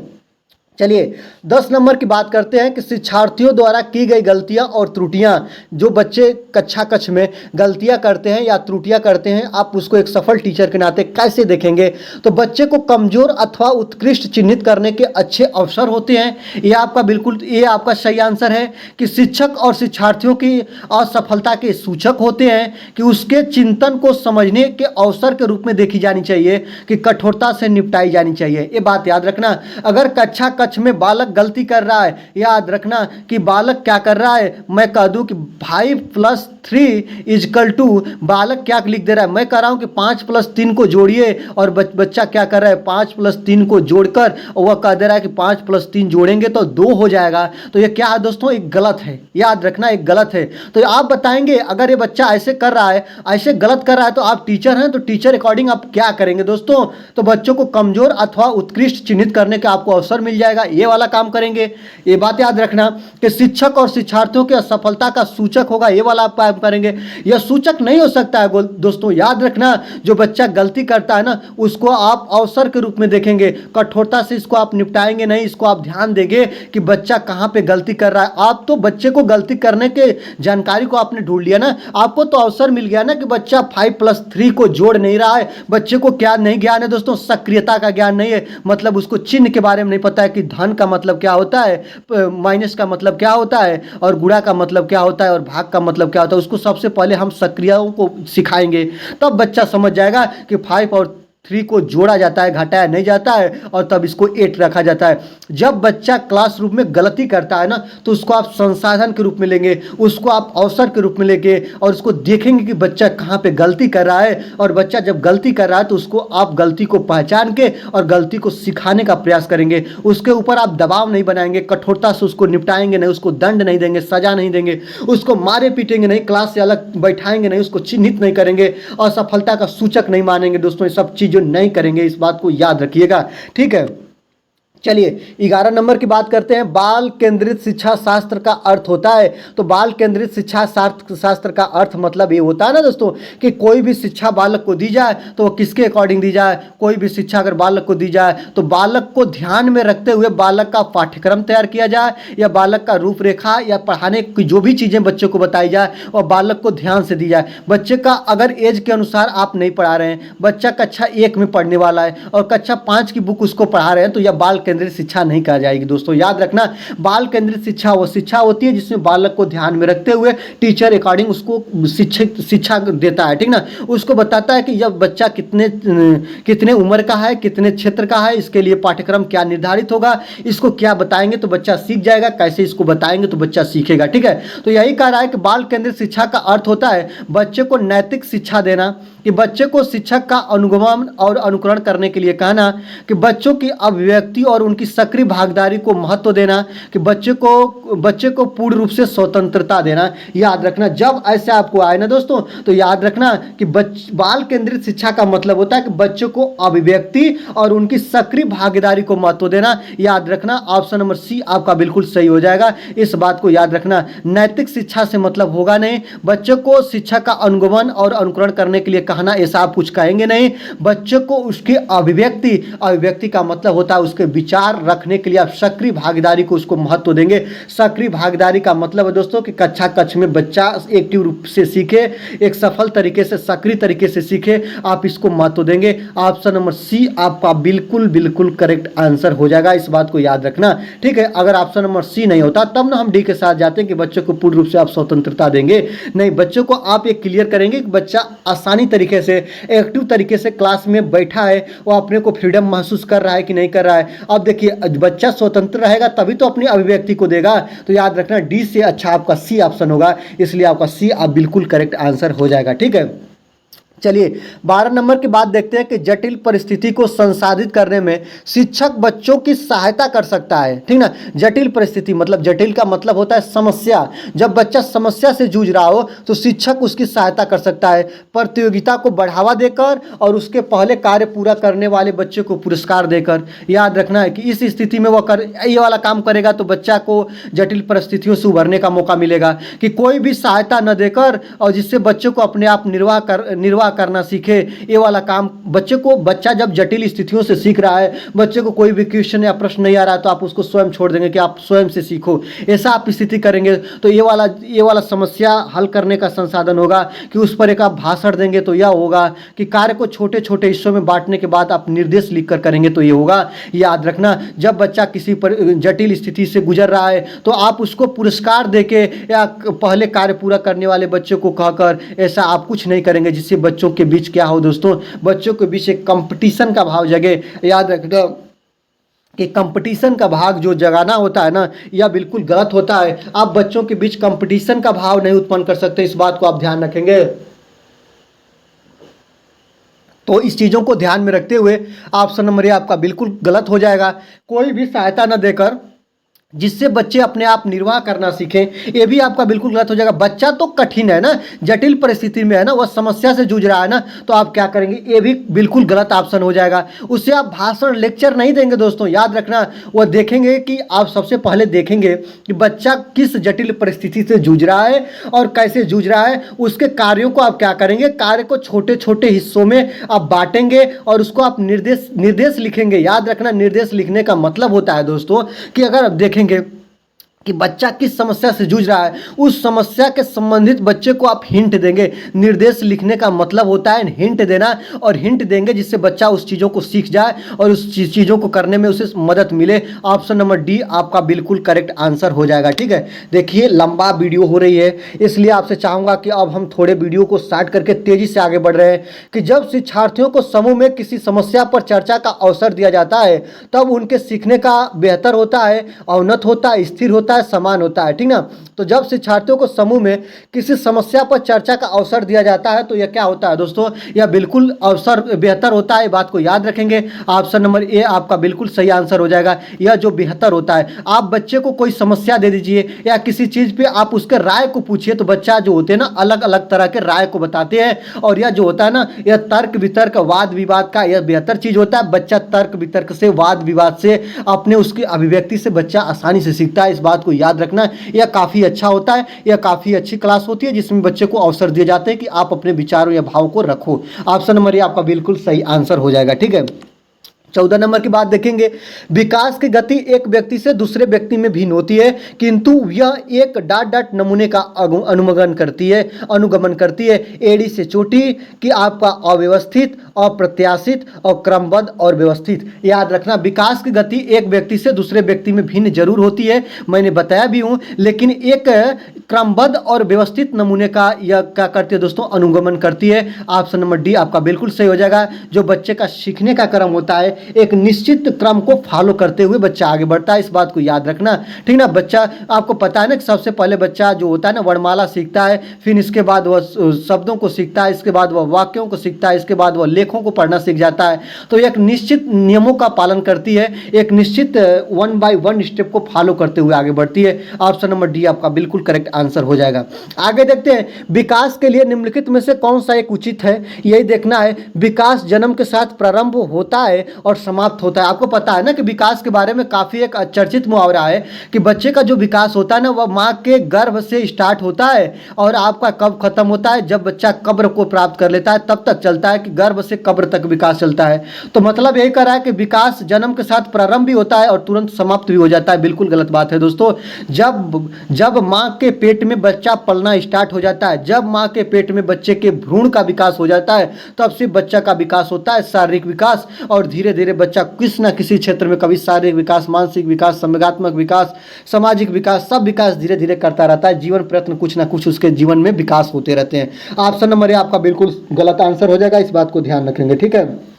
चलिए 10 नंबर की बात करते हैं कि शिक्षार्थियों द्वारा की गई गलतियां और त्रुटियां। जो बच्चे कक्षा कक्ष में गलतियां करते हैं या त्रुटियां करते हैं, आप उसको एक सफल टीचर के नाते कैसे देखेंगे? तो बच्चे को कमजोर अथवा उत्कृष्ट चिन्हित करने के अच्छे अवसर होते हैं। ये आपका सही आंसर है कि शिक्षक और शिक्षार्थियों की असफलता के सूचक होते हैं, कि उसके चिंतन को समझने के अवसर के रूप में देखी जानी चाहिए, कि कठोरता से निपटाई जानी चाहिए। ये बात याद रखना। अगर कक्षा कक्ष में बालक गलती कर रहा है, याद रखना कि बालक क्या कर रहा है, मैं कह दूं कि 5+3 = बालक क्या लिख दे रहा है, मैं कह रहा हूं कि 5+3 को जोड़िए, और बच्चा क्या कर रहा है, 5+3 को जोड़कर वह कह दे रहा है कि 5+3 जोड़ेंगे तो 2 हो जाएगा। तो ये क्या है दोस्तों, एक गलत है, याद रखना एक गलत है। तो आप बताएंगे अगर ये बच्चा ऐसे कर रहा है, ऐसे गलत कर रहा है, तो आप टीचर हैं, तो टीचर अकॉर्डिंग आप क्या करेंगे दोस्तों? तो बच्चों को कमजोर अथवा उत्कृष्ट चिन्हित करने का आपको अवसर मिल जाएगा, ये वाला काम करेंगे। ये बात याद रखना कि शिक्षक और शिक्षार्थियों की असफलता का सूचक होगा, ये वाला आप काम करेंगे। यह सूचक नहीं हो सकता है दोस्तों, याद रखना। जो बच्चा गलती करता है ना, उसको आप अवसर के रूप में देखेंगे, कठोरता से इसको आप निपटाएंगे नहीं, इसको आप ध्यान देंगे कि बच्चा कहां पे गलती कर रहा है। आप तो बच्चे को गलती करने के जानकारी को आपने ढूंढ लिया ना, आपको तो अवसर मिल गया ना कि बच्चा 5+3 को जोड़ नहीं रहा है। बच्चे को क्या नहीं ज्ञान है दोस्तों, सक्रियता का ज्ञान नहीं है, मतलब उसको चिन्ह के बारे में नहीं पता है कि धन का मतलब क्या होता है, माइनस का मतलब क्या होता है, और गुणा का मतलब क्या होता है, और भाग का मतलब क्या होता है। उसको सबसे पहले हम सक्रियाओं को सिखाएंगे, तब बच्चा समझ जाएगा कि 5 और 3 को जोड़ा जाता है, घटाया नहीं जाता है, और तब इसको 8 रखा जाता है। जब बच्चा क्लासरूम में गलती करता है ना, तो उसको आप संसाधन के रूप में लेंगे, उसको आप अवसर के रूप में लेंगे, और उसको देखेंगे कि बच्चा कहाँ पे गलती कर रहा है। और बच्चा जब गलती कर रहा है तो उसको आप गलती को पहचान के और गलती को सिखाने का प्रयास करेंगे। उसके ऊपर आप दबाव नहीं बनाएंगे, कठोरता से उसको निपटाएंगे नहीं, उसको दंड नहीं देंगे, सजा नहीं देंगे, उसको मारे पीटेंगे नहीं, क्लास से अलग बैठाएंगे नहीं, उसको चिन्हित नहीं करेंगे, असफलता का सूचक नहीं मानेंगे। दोस्तों ये सब चीज़ नहीं करेंगे, इस बात को याद रखिएगा, ठीक है। चलिए 11 नंबर की बात करते हैं। बाल केंद्रित शिक्षा शास्त्र का अर्थ होता है। तो बाल केंद्रित शिक्षा शास्त्र का अर्थ मतलब ये होता है ना दोस्तों, कि कोई भी शिक्षा बालक को दी जाए तो वो किसके अकॉर्डिंग दी जाए। कोई भी शिक्षा अगर बालक को दी जाए तो बालक को ध्यान में रखते हुए बालक का पाठ्यक्रम तैयार किया जाए, या बालक का रूपरेखा या पढ़ाने की जो भी चीज़ें बच्चे को बताई जाए और बालक को ध्यान से दी जाए। बच्चे का अगर एज के अनुसार आप नहीं पढ़ा रहे हैं, बच्चा कक्षा 1 में पढ़ने वाला है और कक्षा 5 की बुक उसको पढ़ा रहे हैं, तो यह बाल केंद्रित शिक्षा नहीं कहा जाएगी। दोस्तों याद रखना, बाल केंद्रित शिक्षा वो शिक्षा होती है जिसमें बालक को ध्यान में रखते हुए टीचर अकॉर्डिंग उसको शिक्षा देता है, ठीक ना। उसको बताता है कि यह बच्चा कितने उम्र का है, कितने क्षेत्र का है, इसके लिए पाठ्यक्रम क्या निर्धारित होगा, इसको क्या बताएंगे तो बच्चा सीख जाएगा, कैसे इसको बताएंगे तो बच्चा सीखेगा, ठीक है। तो यही कह रहा है कि बाल केंद्रित शिक्षा का अर्थ होता है बच्चे को नैतिक शिक्षा देना, कि बच्चे को शिक्षक का अनुगमन और अनुकरण करने के लिए कहना, कि बच्चों की अभिव्यक्ति और उनकी सक्रिय भागीदारी को महत्व देना, कि बच्चे को पूर्ण रूप से स्वतंत्रता देना। याद रखना, जब ऐसे आपको आए ना दोस्तों, तो याद रखना कि बाल केंद्रित शिक्षा का मतलब होता है कि बच्चों को अभिव्यक्ति और उनकी सक्रिय भागीदारी को महत्व देना। याद रखना, ऑप्शन नंबर सी आपका बिल्कुल सही हो जाएगा, इस बात को याद रखना। नैतिक शिक्षा से मतलब होगा नहीं, बच्चों को शिक्षा का अनुगमन और अनुकरण करने के लिए कहना, ऐसा आप कुछ कहेंगे नहीं। बच्चे को उसकी अभिव्यक्ति का मतलब होता है उसके विचार रखने के लिए आप सक्रिय भागीदारी को उसको महत्व देंगे। सक्रिय भागीदारी का मतलब है दोस्तों कि कक्षा कक्ष में बच्चा एक्टिव रूप से सीखे, एक सफल तरीके से सक्रिय तरीके से सीखे, आप इसको महत्व देंगे। ऑप्शन नंबर सी आपका बिल्कुल करेक्ट आंसर हो जाएगा, इस बात को याद रखना, ठीक है। अगर ऑप्शन नंबर सी नहीं होता तब ना हम डी के साथ जाते हैं कि बच्चों को पूर्ण रूप से आप स्वतंत्रता देंगे। नहीं, बच्चों को आप ये क्लियर करेंगे कि बच्चा आसानी तरीके से, एक्टिव तरीके से क्लास में बैठा है, वो अपने को फ्रीडम महसूस कर रहा है कि नहीं कर रहा है। अब देखिए, बच्चा स्वतंत्र रहेगा तभी तो अपनी अभिव्यक्ति को देगा। तो याद रखना, डी से अच्छा आपका सी ऑप्शन होगा, इसलिए आपका सी आप बिल्कुल करेक्ट आंसर हो जाएगा, ठीक है। चलिए 12 नंबर की बात देखते हैं कि जटिल परिस्थिति को संसाधित करने में शिक्षक बच्चों की सहायता कर सकता है, ठीक ना। जटिल परिस्थिति मतलब, जटिल का मतलब होता है समस्या। जब बच्चा समस्या से जूझ रहा हो तो शिक्षक उसकी सहायता कर सकता है, प्रतियोगिता को बढ़ावा देकर और उसके पहले कार्य पूरा करने वाले बच्चे को पुरस्कार देकर। याद रखना है कि इस स्थिति में वह ये वाला काम करेगा तो बच्चा को जटिल परिस्थितियों से उभरने का मौका मिलेगा। कि कोई भी सहायता न देकर और जिससे बच्चों को अपने आप निर्वाह निर्वाह करना सीखे। ये वाला काम बच्चा जब जटिल स्थितियों से सीख रहा है, बच्चे को कोई भी क्वेश्चन या प्रश्न नहीं आ रहा है तो आप उसको स्वयं छोड़ देंगे कि आप स्वयं से सीखो, ऐसा आप स्थिति करेंगे तो ये वाला समस्या हल करने का संसाधन होगा कि उस पर एक आप भाषण देंगे तो यह होगा कि कार्य को छोटे छोटे हिस्सों में बांटने के बाद आप निर्देश लिखकर करेंगे तो ये होगा। याद रखना, जब बच्चा किसी पर जटिल स्थिति से गुजर रहा है तो आप उसको पुरस्कार देके या पहले कार्य पूरा करने वाले बच्चे को कहकर ऐसा आप कुछ नहीं करेंगे जिससे बच्चों के बीच क्या हो दोस्तों, बच्चों के बीच एक कंपटीशन का भाव जगे। याद रखना कि कंपटीशन का भाग जो जगाना होता है ना, यह बिल्कुल गलत होता है। आप बच्चों के बीच कंपटीशन का भाव नहीं उत्पन्न कर सकते, इस बात को आप ध्यान रखेंगे। तो इस चीज़ों को ध्यान में रखते हुए ऑप्शन नंबर ए आपका बिल्कुल गलत हो जाएगा। कोई भी सहायता न देकर जिससे बच्चे अपने आप निर्वाह करना सीखें, ये भी आपका बिल्कुल गलत हो जाएगा। बच्चा तो कठिन है ना, जटिल परिस्थिति में है ना, वह समस्या से जूझ रहा है ना, तो आप क्या करेंगे, ये भी बिल्कुल गलत ऑप्शन हो जाएगा। उससे आप भाषण लेक्चर नहीं देंगे दोस्तों। याद रखना, वह देखेंगे कि आप सबसे पहले देखेंगे कि बच्चा किस जटिल परिस्थिति से जूझ रहा है और कैसे जूझ रहा है। उसके कार्यों को आप क्या करेंगे, कार्य को छोटे छोटे हिस्सों में आप बांटेंगे और उसको आप निर्देश लिखेंगे। याद रखना, निर्देश लिखने का मतलब होता है दोस्तों कि अगर आप देखेंगे कि बच्चा किस समस्या से जूझ रहा है, उस समस्या के संबंधित बच्चे को आप हिंट देंगे। निर्देश लिखने का मतलब होता है हिंट देना, और हिंट देंगे जिससे बच्चा उस चीज़ों को सीख जाए और उस चीज़ों को करने में उसे मदद मिले। ऑप्शन नंबर डी आपका बिल्कुल करेक्ट आंसर हो जाएगा। ठीक है, देखिए लंबा वीडियो हो रही है, इसलिए आपसे चाहूँगा कि अब हम थोड़े वीडियो को स्टार्ट करके तेज़ी से आगे बढ़ रहे हैं कि जब शिक्षार्थियों को समूह में किसी समस्या पर चर्चा का अवसर दिया जाता है तब उनके सीखने का बेहतर होता है, अवनत होता है, स्थिर होता है, समान होता है। ठीक ना, तो जब शिक्षार्थियों को समूह में किसी समस्या पर चर्चा का अवसर दिया जाता है तो यह क्या होता है दोस्तों, यह बिल्कुल अवसर बेहतर होता है। बात को याद रखेंगे, ऑप्शन नंबर ए आपका बिल्कुल सही आंसर हो जाएगा। यह जो बेहतर होता है, आप बच्चे को कोई समस्या दे दीजिए या किसी चीज़ पे आप उसके राय को पूछिए तो बच्चा जो होते हैं ना अलग अलग तरह के राय को बताते हैं, और यह जो होता है ना, यह तर्क वितर्क वाद विवाद का यह बेहतर चीज़ होता है। बच्चा तर्क वितर्क से, वाद विवाद से, अपने उसकी अभिव्यक्ति से बच्चा आसानी से सीखता है। इस बात को याद रखना, यह काफ़ी अच्छा होता है, यह काफ़ी अच्छी क्लास होती है जिसमें बच्चे को अवसर दिए जाते हैं कि आप अपने विचारों या भाव को रखो। ऑप्शन नंबर ये आपका बिल्कुल सही आंसर हो जाएगा। ठीक है, 14 नंबर की बात देखेंगे, विकास की गति एक व्यक्ति से दूसरे व्यक्ति में भिन्न होती है किंतु यह एक डाट नमूने का अनुगमन करती है। एड़ी से चोटी कि आपका अव्यवस्थित, अप्रत्याशित और क्रमबद्ध और व्यवस्थित। याद रखना, विकास की गति एक व्यक्ति से दूसरे व्यक्ति में भिन्न जरूर होती है, मैंने बताया भी हूँ, लेकिन एक क्रमबद्ध और व्यवस्थित नमूने का यह क्या करती है दोस्तों, अनुगमन करती है। ऑप्शन नंबर डी आपका बिल्कुल सही हो जाएगा। जो बच्चे का सीखने का क्रम होता है, एक निश्चित क्रम को फॉलो करते हुए बच्चा आगे बढ़ता है, इस बात को याद रखना। ठीक ना, बच्चा आपको पता है ना कि सबसे पहले बच्चा जो होता है ना वर्णमाला सीखता है, फिर इसके बाद वह शब्दों को सीखता है, इसके बाद वह वाक्यों को सीखता है, इसके बाद वह लेखों को पढ़ना सीख जाता है। तो एक निश्चित नियमों का पालन करती है, एक निश्चित 1 बाय 1 स्टेप को फॉलो करते हुए आगे बढ़ती है। ऑप्शन नंबर डी आपका बिल्कुल करेक्ट आंसर हो जाएगा। आगे देखते हैं, विकास के लिए निम्नलिखित में से कौन सा एक उचित है, यही देखना है। विकास जन्म के साथ प्रारंभ होता है और समाप्त होता है। आपको पता है ना कि विकास के बारे में काफ़ी एक चर्चित मुहावरा है कि बच्चे का जो विकास होता है ना वह माँ के गर्भ से स्टार्ट होता है और आपका कब खत्म होता है, जब बच्चा कब्र को प्राप्त कर लेता है तब तक चलता है, कि गर्भ से कब्र तक विकास चलता है। तो मतलब यही कर रहा है कि विकास जन्म के साथ प्रारंभ भी होता है और तुरंत समाप्त भी हो जाता है। बिल्कुल गलत बात है दोस्तों। जब माँ के पेट में बच्चा पलना स्टार्ट हो जाता है, जब माँ के पेट में बच्चे के भ्रूण का विकास हो जाता है, तब से बच्चा का विकास होता है, शारीरिक विकास, और धीरे धीरे बच्चा किसी न किसी क्षेत्र में कभी शारीरिक विकास, मानसिक विकास, संवेगात्मक विकास, सामाजिक विकास, सब विकास धीरे धीरे करता रहता है। जीवन प्रयत्न कुछ ना कुछ उसके जीवन में विकास होते रहते हैं। ऑप्शन नंबर ए आपका बिल्कुल गलत आंसर हो जाएगा, इस बात को ध्यान रखेंगे। ठीक है,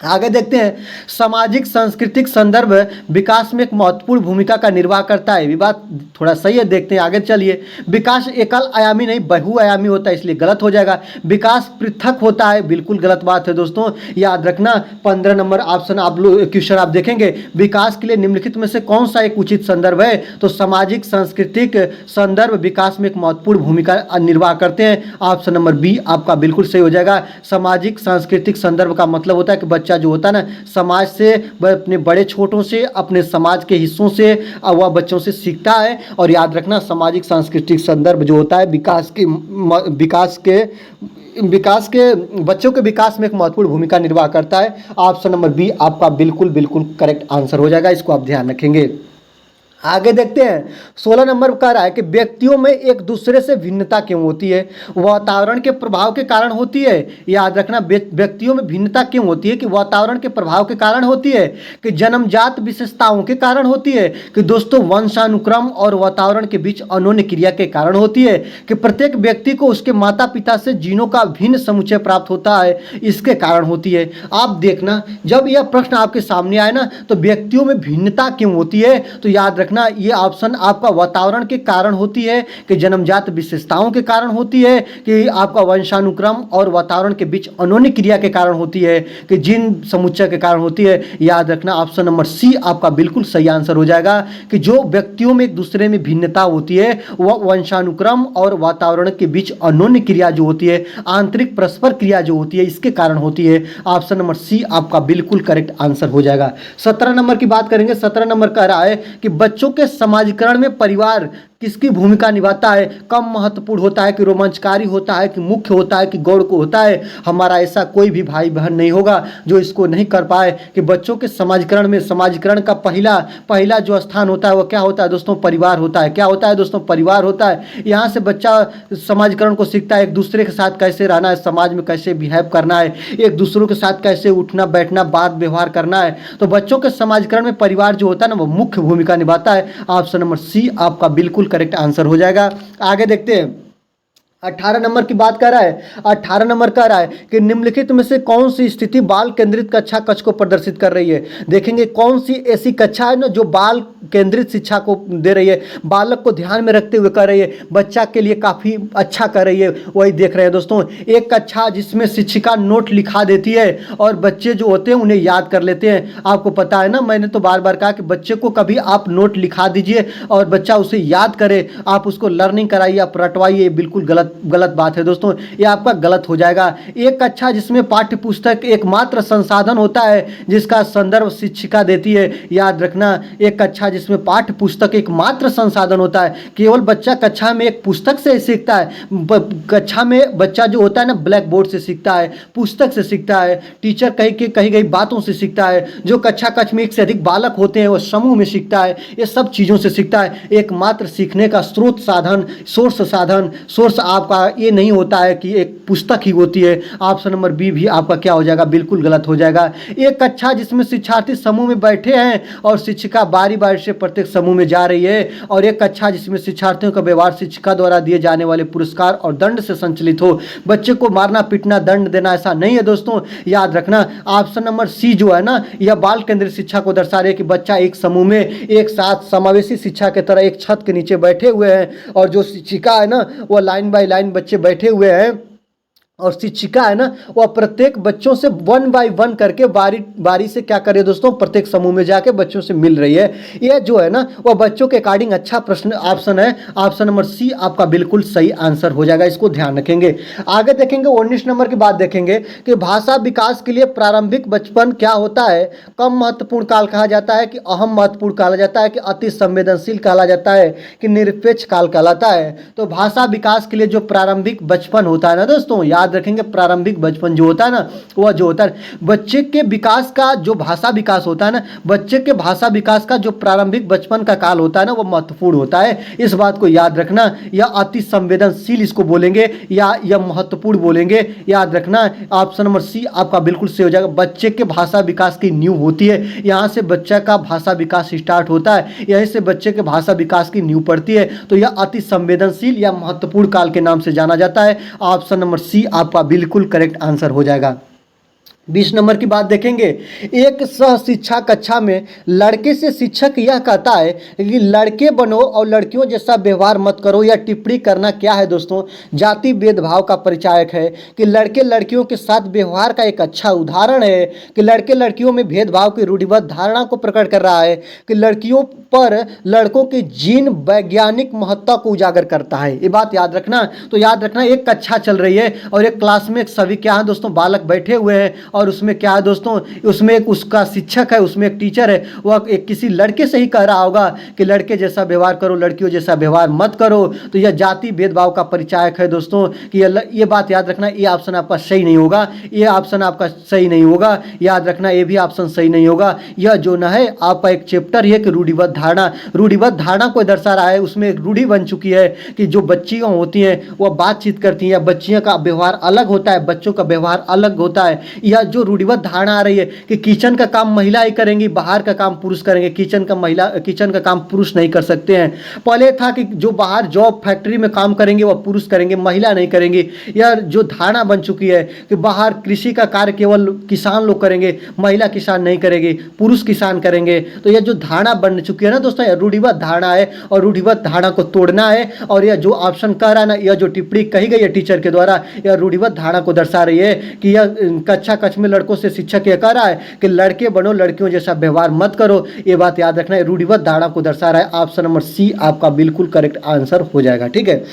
आगे देखते हैं, सामाजिक सांस्कृतिक संदर्भ विकास में एक महत्वपूर्ण भूमिका का निर्वाह करता है। ये बात थोड़ा सही है, देखते हैं आगे चलिए। विकास एकल आयामी नहीं बहुआयामी होता है, इसलिए गलत हो जाएगा। विकास पृथक होता है, बिल्कुल गलत बात है दोस्तों, याद रखना। 15 नंबर ऑप्शन आप लोग क्वेश्चन आप देखेंगे, विकास के लिए निम्नलिखित में से कौन सा एक उचित संदर्भ है, तो सामाजिक सांस्कृतिक संदर्भ विकास में एक महत्वपूर्ण भूमिका निर्वाह करते हैं। ऑप्शन नंबर बी आपका बिल्कुल सही हो जाएगा। सामाजिक सांस्कृतिक संदर्भ का मतलब होता है कि बच्चा जो होता है ना समाज से, अपने बड़े छोटों से, अपने समाज के हिस्सों से वह बच्चों से सीखता है। और याद रखना, सामाजिक सांस्कृतिक संदर्भ जो होता है विकास के विकास के बच्चों के विकास में एक महत्वपूर्ण भूमिका निर्वाह करता है। ऑप्शन नंबर बी आपका बिल्कुल बिल्कुल करेक्ट आंसर हो जाएगा, इसको आप ध्यान रखेंगे। आगे देखते हैं 16 नंबर कह रहा है कि व्यक्तियों में एक दूसरे से भिन्नता क्यों होती है? वातावरण के प्रभाव के कारण होती है। याद रखना, व्यक्तियों में भिन्नता क्यों होती है? कि वातावरण के प्रभाव के कारण होती है, कि जन्मजात विशेषताओं के कारण होती है, कि दोस्तों वंशानुक्रम और वातावरण के बीच अनोन्य क्रिया के कारण होती है, कि प्रत्येक व्यक्ति को उसके माता पिता से जीनों का भिन्न समुच्चय प्राप्त होता है, इसके कारण होती है। आप देखना, जब यह प्रश्न आपके सामने आए ना, तो व्यक्तियों में भिन्नता क्यों होती है, तो याद रखना ये ऑप्शन आपका वातावरण के कारण होती है, कि जन्मजात विशेषताओं के कारण होती है, कि आपका वंशानुक्रम और वातावरण के बीच अनोन्य क्रिया के कारण होती है, कि जीन समुच्चय के कारण होती है। याद रखना ऑप्शन नंबर सी आपका बिल्कुल सही आंसर हो जाएगा, कि जो व्यक्तियों में एक दूसरे में भिन्नता होती है वह वंशानुक्रम और वातावरण के बीच अनोन्य क्रिया जो होती है, आंतरिक परस्पर क्रिया जो होती है, इसके कारण होती है। ऑप्शन नंबर सी आपका बिल्कुल करेक्ट आंसर हो जाएगा। 17 नंबर की बात करेंगे। 17 नंबर कह रहा है कि बच्चों के समाजीकरण में परिवार किसकी भूमिका निभाता है? कम महत्वपूर्ण होता है, कि रोमांचकारी होता है, कि मुख्य होता है, कि गौड़ को होता है? हमारा ऐसा कोई भी भाई बहन नहीं होगा जो इसको नहीं कर पाए कि बच्चों के समाजीकरण में, समाजीकरण का पहला जो स्थान होता है वो क्या होता है दोस्तों? परिवार होता है। क्या होता है दोस्तों? परिवार होता है। यहाँ से बच्चा समाजीकरण को सीखता है, एक दूसरे के साथ कैसे रहना है, समाज में कैसे बिहेव करना है, एक दूसरों के साथ कैसे उठना बैठना बात व्यवहार करना है। तो बच्चों के समाजीकरण में परिवार जो होता है ना, वो मुख्य भूमिका निभाता है। ऑप्शन नंबर सी आपका बिल्कुल करेक्ट आंसर हो जाएगा। आगे देखते हैं 18 नंबर की बात कर रहा है। 18 नंबर कह रहा है कि निम्नलिखित में से कौन सी स्थिति बाल केंद्रित कक्षा कक्ष को प्रदर्शित कर रही है? देखेंगे कौन सी ऐसी कक्षा है ना जो बाल केंद्रित शिक्षा को दे रही है, बालक को ध्यान में रखते हुए कर रही है, बच्चा के लिए काफ़ी अच्छा कर रही है, वही देख रहे हैं दोस्तों। एक कक्षा जिसमें शिक्षिका नोट लिखा देती है और बच्चे जो होते हैं उन्हें याद कर लेते हैं। आपको पता है ना, मैंने तो बार बार कहा कि बच्चे को कभी आप नोट लिखा दीजिए और बच्चा उसे याद करे, आप उसको लर्निंग कराइए, आप रटवाइए, बिल्कुल गलत बात है दोस्तों, ये आपका गलत हो जाएगा। एक कक्षा जिसमें पाठ्य पुस्तक एकमात्र संसाधन होता है जिसका संदर्भ शिक्षिका देती है। याद रखना, एक कक्षा जिसमें पाठ्य पुस्तक एकमात्र संसाधन होता है, केवल बच्चा कक्षा में एक पुस्तक से सीखता है। कक्षा में बच्चा जो होता है ना, ब्लैक बोर्ड से सीखता है, पुस्तक से सीखता है, टीचर कही गई बातों से सीखता है। जो कक्षा कक्ष में एक से अधिक बालक होते हैं वो समूह में सीखता है, ये सब चीज़ों से सीखता है। एकमात्र सीखने का स्रोत साधन सोर्स आपका ये नहीं होता है कि एक पुस्तक ही होती है। ऑप्शन नंबर बी भी आपका क्या हो जाएगा? बिल्कुल गलत हो जाएगा। एक कक्षा जिसमें शिक्षार्थी समूह में बैठे हैं और शिक्षिका बारी बारी से प्रत्येक समूह में जा रही है, और एक कक्षा जिसमें शिक्षार्थियों का व्यवहार शिक्षिका द्वारा दिए जाने वाले पुरस्कार और दंड से संचालित हो। बच्चे को मारना पीटना दंड देना ऐसा नहीं है दोस्तों। याद रखना ऑप्शन नंबर सी जो है ना, यह बाल केंद्रित शिक्षा को दर्शा रही है कि बच्चा एक समूह में एक साथ समावेशी शिक्षा की तरह एक छत के नीचे बैठे हुए हैं, और जो शिक्षिका है ना वो लाइन बाय लाइन बच्चे बैठे हुए हैं, और शिक्षिका है ना वह प्रत्येक बच्चों से 1 बाय 1 करके बारी से क्या करे दोस्तों? प्रत्येक समूह में जाके बच्चों से मिल रही है। यह जो है ना वह बच्चों के अकॉर्डिंग अच्छा प्रश्न ऑप्शन है। ऑप्शन नंबर सी आपका बिल्कुल सही आंसर हो जाएगा, इसको ध्यान रखेंगे। आगे देखेंगे 19 नंबर की बात देखेंगे कि भाषा विकास के लिए प्रारंभिक बचपन क्या होता है? कम महत्वपूर्ण काल कहा जाता है, कि अहम महत्वपूर्ण कहा जाता है, कि अति संवेदनशील कहा जाता है, कि निरपेक्ष काल कहलाता है? तो भाषा विकास के लिए जो प्रारंभिक बचपन होता है ना दोस्तों, याद रखेंगे प्रारंभिक बचपन जो होता है ना, वह जो होता है बच्चे के विकास का, जो भाषा विकास होता है ना, बच्चे के भाषा विकास का जो प्रारंभिक बचपन का काल होता है ना, वह महत्वपूर्ण होता है। इस बात को याद रखना। या अति संवेदनशील इसको बोलेंगे या यह महत्वपूर्ण बोलेंगे। याद रखना ऑप्शन नंबर सी आपका बिल्कुल सही हो जाएगा। बच्चे के भाषा विकास की नींव होती है, यहाँ से बच्चे का भाषा विकास स्टार्ट होता है, यहीं से बच्चे के भाषा विकास की नींव पड़ती है। तो यह अति संवेदनशील या महत्वपूर्ण काल के नाम से जाना जाता है। ऑप्शन नंबर सी आपका बिल्कुल करेक्ट आंसर हो जाएगा। 20 नंबर की बात देखेंगे। एक सह शिक्षा कक्षा में लड़के से शिक्षक यह कहता है कि लड़के बनो और लड़कियों जैसा व्यवहार मत करो। या टिप्पणी करना क्या है दोस्तों? जाति भेदभाव का परिचायक है, कि लड़के लड़कियों के साथ व्यवहार का एक अच्छा उदाहरण है, कि लड़के लड़कियों में भेदभाव की रूढ़िबद्ध धारणा को प्रकट कर रहा है, कि लड़कियों पर लड़कों की जीन वैज्ञानिक महत्ता को उजागर करता है। ये बात याद रखना। तो याद रखना एक कक्षा चल रही है और एक क्लास में सभी क्या है दोस्तों? बालक बैठे हुए हैं और उसमें क्या है दोस्तों, उसमें एक उसका शिक्षक है, उसमें एक टीचर है, वह एक किसी लड़के से ही कह रहा होगा कि लड़के जैसा व्यवहार करो, लड़कियों जैसा व्यवहार मत करो। तो यह जाति भेदभाव का परिचायक है दोस्तों कि ये बात याद रखना, ये ऑप्शन आपका सही नहीं होगा, ये ऑप्शन आपका सही नहीं होगा, याद रखना ये भी ऑप्शन सही नहीं होगा। यह जो ना है आपका एक चैप्टर ही है कि रूढ़िबद्ध धारणा, रूढ़िबद्ध धारणा को दर्शा रहा है। उसमें एक रूढ़ी बन चुकी है कि जो बच्चियां होती हैं वह बातचीत करती हैं, बच्चियों का व्यवहार अलग होता है, बच्चों का व्यवहार अलग होता है। यह जो रूढ़िबद्ध धारणा आ रही है कि किचन का काम महिला ही करेंगी, बाहर का काम पुरुष करेंगे, किचन का काम पुरुष नहीं कर सकते हैं। पहले था कि जो बाहर जॉब फैक्ट्री में काम करेंगे वह पुरुष करेंगे, महिला नहीं करेंगी। यह जो धारणा बन चुकी है कि बाहर कृषि का कार्य केवल किसान लोग करेंगे, महिला किसान नहीं करेगी, पुरुष किसान करेंगे। तो यह जो धारणा बन चुकी है ना दोस्तों, यह रूढ़िबद्ध धारणा है और रूढ़िबद्ध धारणा को तोड़ना है। और यह जो ऑप्शन कह रहा है ना, यह जो टिप्पणी कही गई है टीचर के द्वारा, यह रूढ़िबद्ध धारणा को दर्शा रही है कि यह कक्षा कक्ष में लड़कों से शिक्षक यह कह रहा है कि लड़के बनो, लड़कियों जैसा व्यवहार मत करो। ये बात याद रखना है, रूढ़िबद्ध धारणा को दर्शा रहा है। ऑप्शन नंबर सी आपका बिल्कुल करेक्ट आंसर हो जाएगा। ठीक है,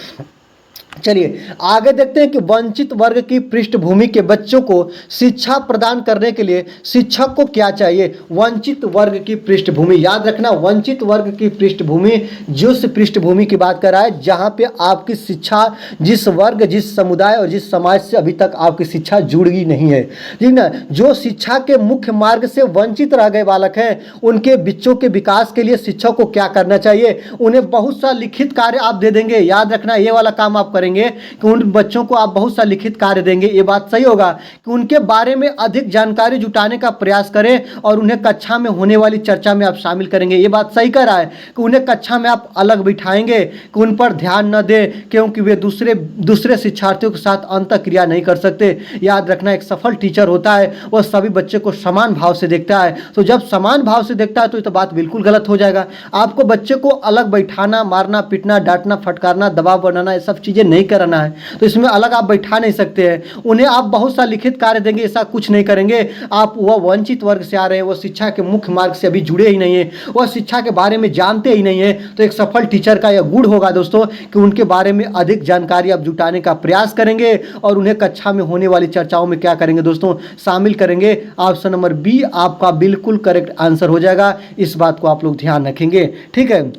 चलिए आगे देखते हैं कि वंचित वर्ग की पृष्ठभूमि के बच्चों को शिक्षा प्रदान करने के लिए शिक्षक को क्या चाहिए। वंचित वर्ग की पृष्ठभूमि, याद रखना वंचित वर्ग की पृष्ठभूमि जिस पृष्ठभूमि की बात कर रहा है जहां पे आपकी शिक्षा जिस वर्ग, जिस समुदाय और जिस समाज से अभी तक आपकी शिक्षा जुड़ी नहीं है, ठीक ना। जो शिक्षा के मुख्य मार्ग से वंचित रह गए बालक हैं, उनके बच्चों के विकास के लिए शिक्षक को क्या करना चाहिए। उन्हें बहुत सा लिखित कार्य आप दे देंगे, याद रखना ये वाला काम आप करेंगे कि उन बच्चों को आप बहुत सा लिखित कार्य देंगे। ये बात सही होगा कि उनके बारे में अधिक जानकारी जुटाने का प्रयास करें और उन्हें कक्षा में होने वाली चर्चा में आप शामिल करेंगे। ये बात सही कह रहा है कि उन्हें कक्षा में आप अलग बिठाएंगे, कि उन पर ध्यान न दें क्योंकि वे दूसरे शिक्षार्थियों के साथ अंतःक्रिया नहीं कर सकते। याद रखना एक सफल टीचर होता है वह सभी बच्चे को समान भाव से देखता है। तो जब समान भाव से देखता है तो बात बिल्कुल गलत हो जाएगा। आपको बच्चे को अलग बैठाना, मारना, पीटना, डांटना, फटकारना, दबाव बनाना, ये सब चीज़ें नहीं करना है। तो इसमें अलग आप बैठा नहीं सकते हैं। उन्हें आप बहुत सा लिखित कार्य देंगे, ऐसा कुछ नहीं करेंगे। आप वह वंचित वर्ग से आ रहे हैं, वह शिक्षा के मुख्य मार्ग से अभी जुड़े ही नहीं है, वह शिक्षा के बारे में जानते ही नहीं है। तो एक सफल टीचर का यह गुण होगा दोस्तों कि उनके बारे में अधिक जानकारी आप जुटाने का प्रयास करेंगे और उन्हें कक्षा में होने वाली चर्चाओं में क्या करेंगे दोस्तों, शामिल करेंगे। ऑप्शन नंबर बी आपका बिल्कुल करेक्ट आंसर हो जाएगा। इस बात को आप लोग ध्यान रखेंगे। ठीक है,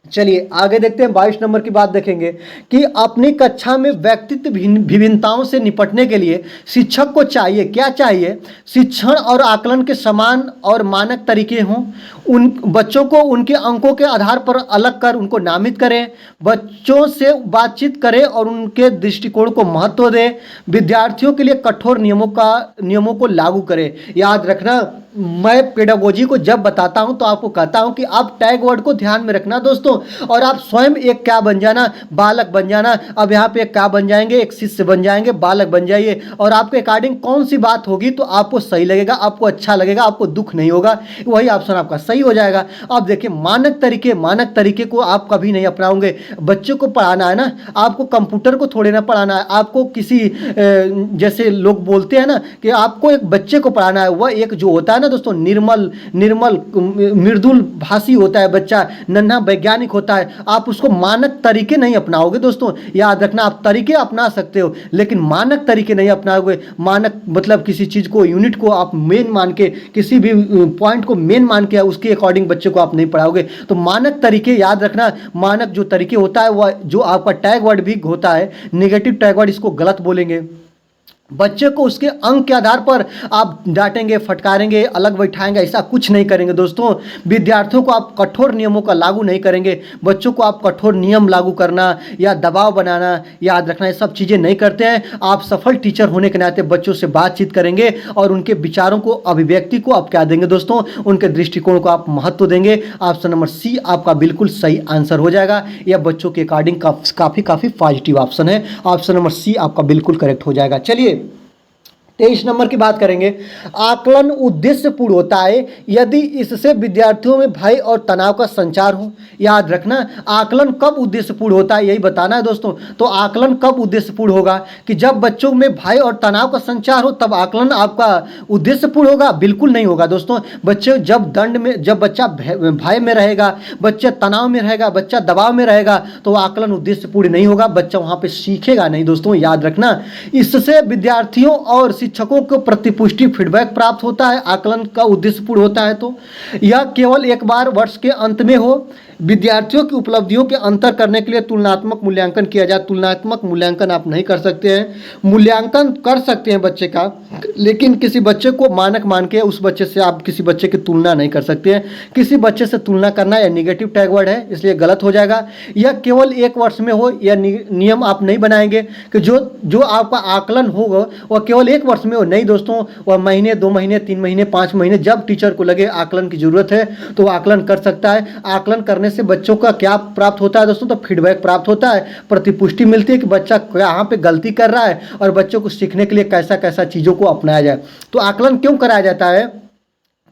चलिए आगे देखते हैं। 22 नंबर की बात देखेंगे कि अपनी कक्षा में व्यक्तित्व विभिन्नताओं से निपटने के लिए शिक्षक को चाहिए क्या चाहिए। शिक्षण और आकलन के समान और मानक तरीके हों, उन बच्चों को उनके अंकों के आधार पर अलग कर उनको नामित करें, बच्चों से बातचीत करें और उनके दृष्टिकोण को महत्व दें, विद्यार्थियों के लिए कठोर नियमों को लागू करें। याद रखना मैं पेडागोजी को जब बताता हूं तो आपको कहता हूं कि आप टैग वर्ड को ध्यान में रखना दोस्तों, और आप स्वयं एक क्या बन जाना, बालक बन जाना। अब यहाँ पे एक क्या बन जाएंगे, एक शिष्य बन जाएंगे, बालक बन जाइए और आपके अकॉर्डिंग कौन सी बात होगी तो आपको सही लगेगा, आपको अच्छा लगेगा, आपको दुख नहीं होगा, वही ऑप्शन आपका सही हो जाएगा। अब देखिए मानक तरीके को आप कभी नहीं अपनाओगे। बच्चों को पढ़ाना है ना, आपको कंप्यूटर को थोड़े ना पढ़ाना है, आपको किसी जैसे लोग बोलते हैं ना कि आपको एक बच्चे को पढ़ाना है, वह एक जो होता है ना दोस्तों निर्मल मृदुल भाषी होता है बच्चा, नन्हा वैज्ञानिक होता है। आप उसको मानक तरीके नहीं अपनाओगे दोस्तों, याद रखना। आप तरीके अपना सकते हो लेकिन मानक तरीके नहीं अपनाओगे। मानक मतलब किसी चीज़ को, यूनिट को आप मेन मान के, किसी भी पॉइंट को मेन मान के उसके अकॉर्डिंग बच्चे को आप नहीं पढ़ाओगे। तो मानक तरीके याद रखना, मानक जो तरीके होता है वह जो आपका टैग वर्ड भी होता है, नेगेटिव टैग वर्ड, इसको गलत बोलेंगे। बच्चे को उसके अंक के आधार पर आप डांटेंगे, फटकारेंगे, अलग बैठाएंगे, ऐसा कुछ नहीं करेंगे दोस्तों। विद्यार्थियों को आप कठोर नियमों का लागू नहीं करेंगे, बच्चों को आप कठोर नियम लागू करना या दबाव बनाना, याद रखना, ये सब चीज़ें नहीं करते हैं। आप सफल टीचर होने के नाते बच्चों से बातचीत करेंगे और उनके विचारों को, अभिव्यक्ति को आप क्या देंगे दोस्तों, उनके दृष्टिकोण को आप महत्व देंगे। ऑप्शन नंबर सी आपका बिल्कुल सही आंसर हो जाएगा। यह बच्चों के अकॉर्डिंग काफ़ी पॉजिटिव ऑप्शन है। ऑप्शन नंबर सी आपका बिल्कुल करेक्ट हो जाएगा। चलिए 23 नंबर की बात करेंगे। आकलन उद्देश्यपूर्ण होता है यदि इससे विद्यार्थियों में भय और तनाव का संचार हो। याद रखना आकलन कब उद्देश्यपूर्ण होता है, यही बताना है दोस्तों। तो आकलन कब उद्देश्यपूर्ण होगा कि जब बच्चों में भय और तनाव का संचार हो, तब आकलन आपका उद्देश्यपूर्ण होगा। बिल्कुल नहीं होगा दोस्तों। बच्चे जब बच्चा भय में रहेगा, बच्चा तनाव में रहेगा, बच्चा दबाव में रहेगा, तो आकलन उद्देश्यपूर्ण नहीं होगा, बच्चा वहाँ पर सीखेगा नहीं दोस्तों। याद रखना इससे विद्यार्थियों और शिक्षकों को प्रतिपुष्टि फीडबैक प्राप्त होता है, आकलन का उद्देश्यपूर्ण होता है, तो यह केवल एक बार वर्ष के अंत में हो। विद्यार्थियों की उपलब्धियों के अंतर करने के लिए तुलनात्मक मूल्यांकन किया जाए। तुलनात्मक मूल्यांकन आप नहीं कर सकते हैं, मूल्यांकन कर सकते हैं बच्चे का, लेकिन किसी बच्चे को मानक मान के उस बच्चे से आप किसी बच्चे की तुलना नहीं कर सकते हैं। किसी बच्चे से तुलना करना यह निगेटिव टैग वर्ड है, इसलिए गलत हो जाएगा। यह केवल एक वर्ष में हो, यह नियम आप नहीं बनाएंगे कि जो आपका आकलन होगा वह केवल एक वर्ष में हो। नहीं दोस्तों, वह महीने, 2 महीने, 3 महीने, 5 महीने, जब टीचर को लगे आकलन की जरूरत है तो वह आकलन कर सकता है। आकलन करने से बच्चों का क्या प्राप्त होता है दोस्तों? तो फीडबैक प्राप्त होता है, प्रतिपुष्टि मिलती है कि बच्चा कहाँ पे गलती कर रहा है और बच्चों को सीखने के लिए कैसा कैसा चीज़ों को अपनाया जाए। तो आकलन क्यों कराया जाता है?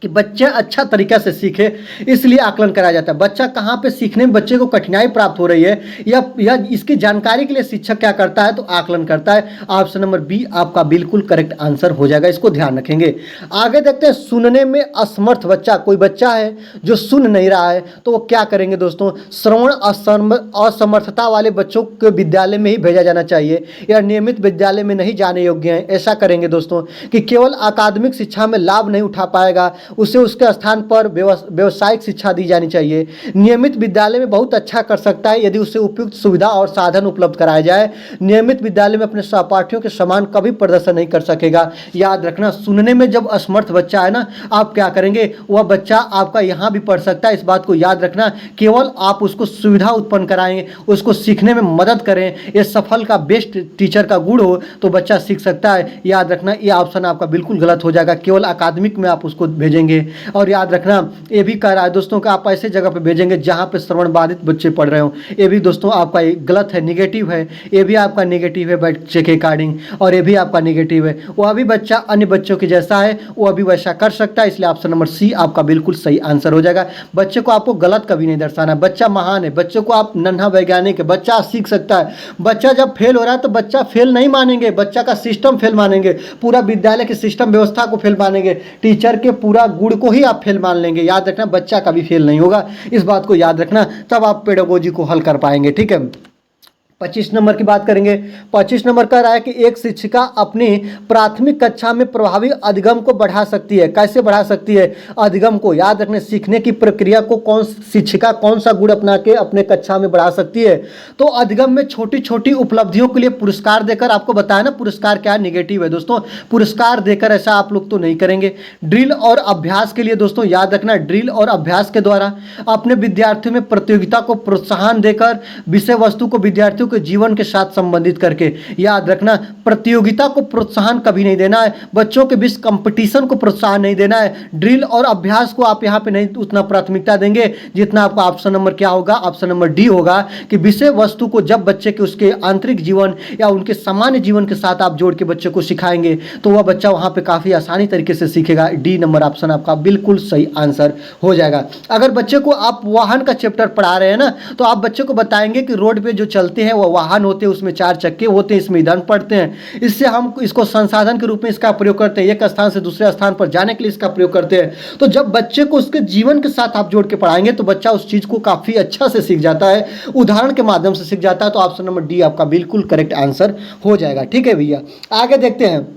कि बच्चा अच्छा तरीका से सीखे, इसलिए आकलन कराया जाता है। बच्चा कहाँ पे सीखने में बच्चे को कठिनाई प्राप्त हो रही है या इसकी जानकारी के लिए शिक्षक क्या करता है? तो आकलन करता है। ऑप्शन नंबर बी आपका बिल्कुल करेक्ट आंसर हो जाएगा, इसको ध्यान रखेंगे। आगे देखते हैं, सुनने में असमर्थ बच्चा, कोई बच्चा है जो सुन नहीं रहा है तो वो क्या करेंगे दोस्तों? श्रवण असमर्थता वाले बच्चों को विद्यालय में ही भेजा जाना चाहिए या नियमित विद्यालय में नहीं जाने योग्य हैं। ऐसा करेंगे दोस्तों कि केवल अकादमिक शिक्षा में लाभ नहीं उठा पाएगा, उसे उसके स्थान पर व्यवसायिक शिक्षा दी जानी चाहिए। नियमित विद्यालय में बहुत अच्छा कर सकता है यदि उसे उपयुक्त सुविधा और साधन उपलब्ध कराया जाए। नियमित विद्यालय में अपने सहपाठियों के समान कभी प्रदर्शन नहीं कर सकेगा। याद रखना, सुनने में जब असमर्थ बच्चा है ना, आप क्या करेंगे? वह बच्चा आपका यहाँ भी पढ़ सकता है, इस बात को याद रखना। केवल आप उसको सुविधा उत्पन्न कराएंगे, उसको सीखने में मदद करें, ये सफल का बेस्ट टीचर का गुण हो तो बच्चा सीख सकता है। याद रखना, ये ऑप्शन आपका बिल्कुल गलत हो जाएगा। केवल अकादमिक में आप उसको भेजेंगे। और याद रखना, ये भी कह रहा है दोस्तों कि आप ऐसे जगह पे भेजेंगे जहां पे श्रवण बाधित बच्चे पढ़ रहे हो। ये भी दोस्तों आपका गलत है, निगेटिव है। ये भी आपका निगेटिव है बच्चे के अकॉर्डिंग, और ये भी आपका निगेटिव है। वह भी बच्चा अन्य बच्चों के जैसा है, वह भी वैसा कर सकता है, इसलिए ऑप्शन नंबर सी आपका बिल्कुल सही आंसर हो जाएगा। बच्चे को आपको गलत कभी नहीं दर्शाना। बच्चा महान है, बच्चे को आप नन्हा वैज्ञानिक है, बच्चा सीख सकता है। बच्चा जब फेल हो रहा है तो बच्चा फेल नहीं मानेंगे, बच्चा का सिस्टम फेल मानेंगे, पूरा विद्यालय के सिस्टम व्यवस्था को फेल मानेंगे, टीचर के पूरा गुण को ही आप फेल मान लेंगे। याद रखना, बच्चा कभी फेल नहीं होगा, इस बात को याद रखना, तब आप पेडागोजी को हल कर पाएंगे। ठीक है, 25 नंबर की बात करेंगे। 25 नंबर कह रहा है कि एक शिक्षिका अपनी प्राथमिक कक्षा में प्रभावी अधिगम को बढ़ा सकती है। कैसे बढ़ा सकती है अधिगम को? याद रखने, सीखने की प्रक्रिया को शिक्षिका कौन सा गुण अपना के अपने कक्षा में बढ़ा सकती है? तो अधिगम में छोटी छोटी उपलब्धियों के लिए पुरस्कार देकर, आपको बताया ना पुरस्कार क्या निगेटिव है दोस्तों, पुरस्कार देकर ऐसा आप लोग तो नहीं करेंगे। ड्रिल और अभ्यास के लिए दोस्तों याद रखना, ड्रिल और अभ्यास के द्वारा अपने विद्यार्थियों में प्रतियोगिता को प्रोत्साहन देकर विषय वस्तु को विद्यार्थियों के जीवन के साथ संबंधित करके। याद रखना, प्रतियोगिता को प्रोत्साहन कभी नहीं देना है, बच्चों के बीच कंपटीशन को प्रोत्साहन नहीं देना है। ड्रिल और अभ्यास को आप यहाँ पे नहीं उतना प्राथमिकता देंगे जितना आपका ऑप्शन नंबर क्या होगा? ऑप्शन नंबर डी होगा कि विषय वस्तु को जब बच्चे के उसके आंतरिक जीवन या उनके सामान्य जीवन के साथ आप जोड़ के बच्चे को सिखाएंगे तो वह बच्चा वहाँ पे काफ़ी आसानी तरीके से सीखेगा। डी नंबर ऑप्शन आपका बिल्कुल सही आंसर हो जाएगा। अगर बच्चे को आप वाहन का चैप्टर पढ़ा रहे हैं ना, तो आप बच्चे को बताएंगे कि रोड पे जो चलते हैं वो वाहन होते हैं, उसमें 4 चक्के होते हैं, इसमें ईंधन पड़ते हैं, इससे हम इसको संसाधन के रूप में इसका प्रयोग करते हैं, एक स्थान से दूसरे स्थान पर जाने के लिए इसका प्रयोग करते हैं। तो जब बच्चे को उसके जीवन के साथ आप जोड़ के पढ़ाएंगे तो बच्चा उस चीज़ को काफ़ी अच्छा से सीख जाता है, उदाहरण के माध्यम से सीख जाता है। तो ऑप्शन नंबर डी आपका बिल्कुल करेक्ट आंसर हो जाएगा। ठीक है भैया, आगे देखते हैं।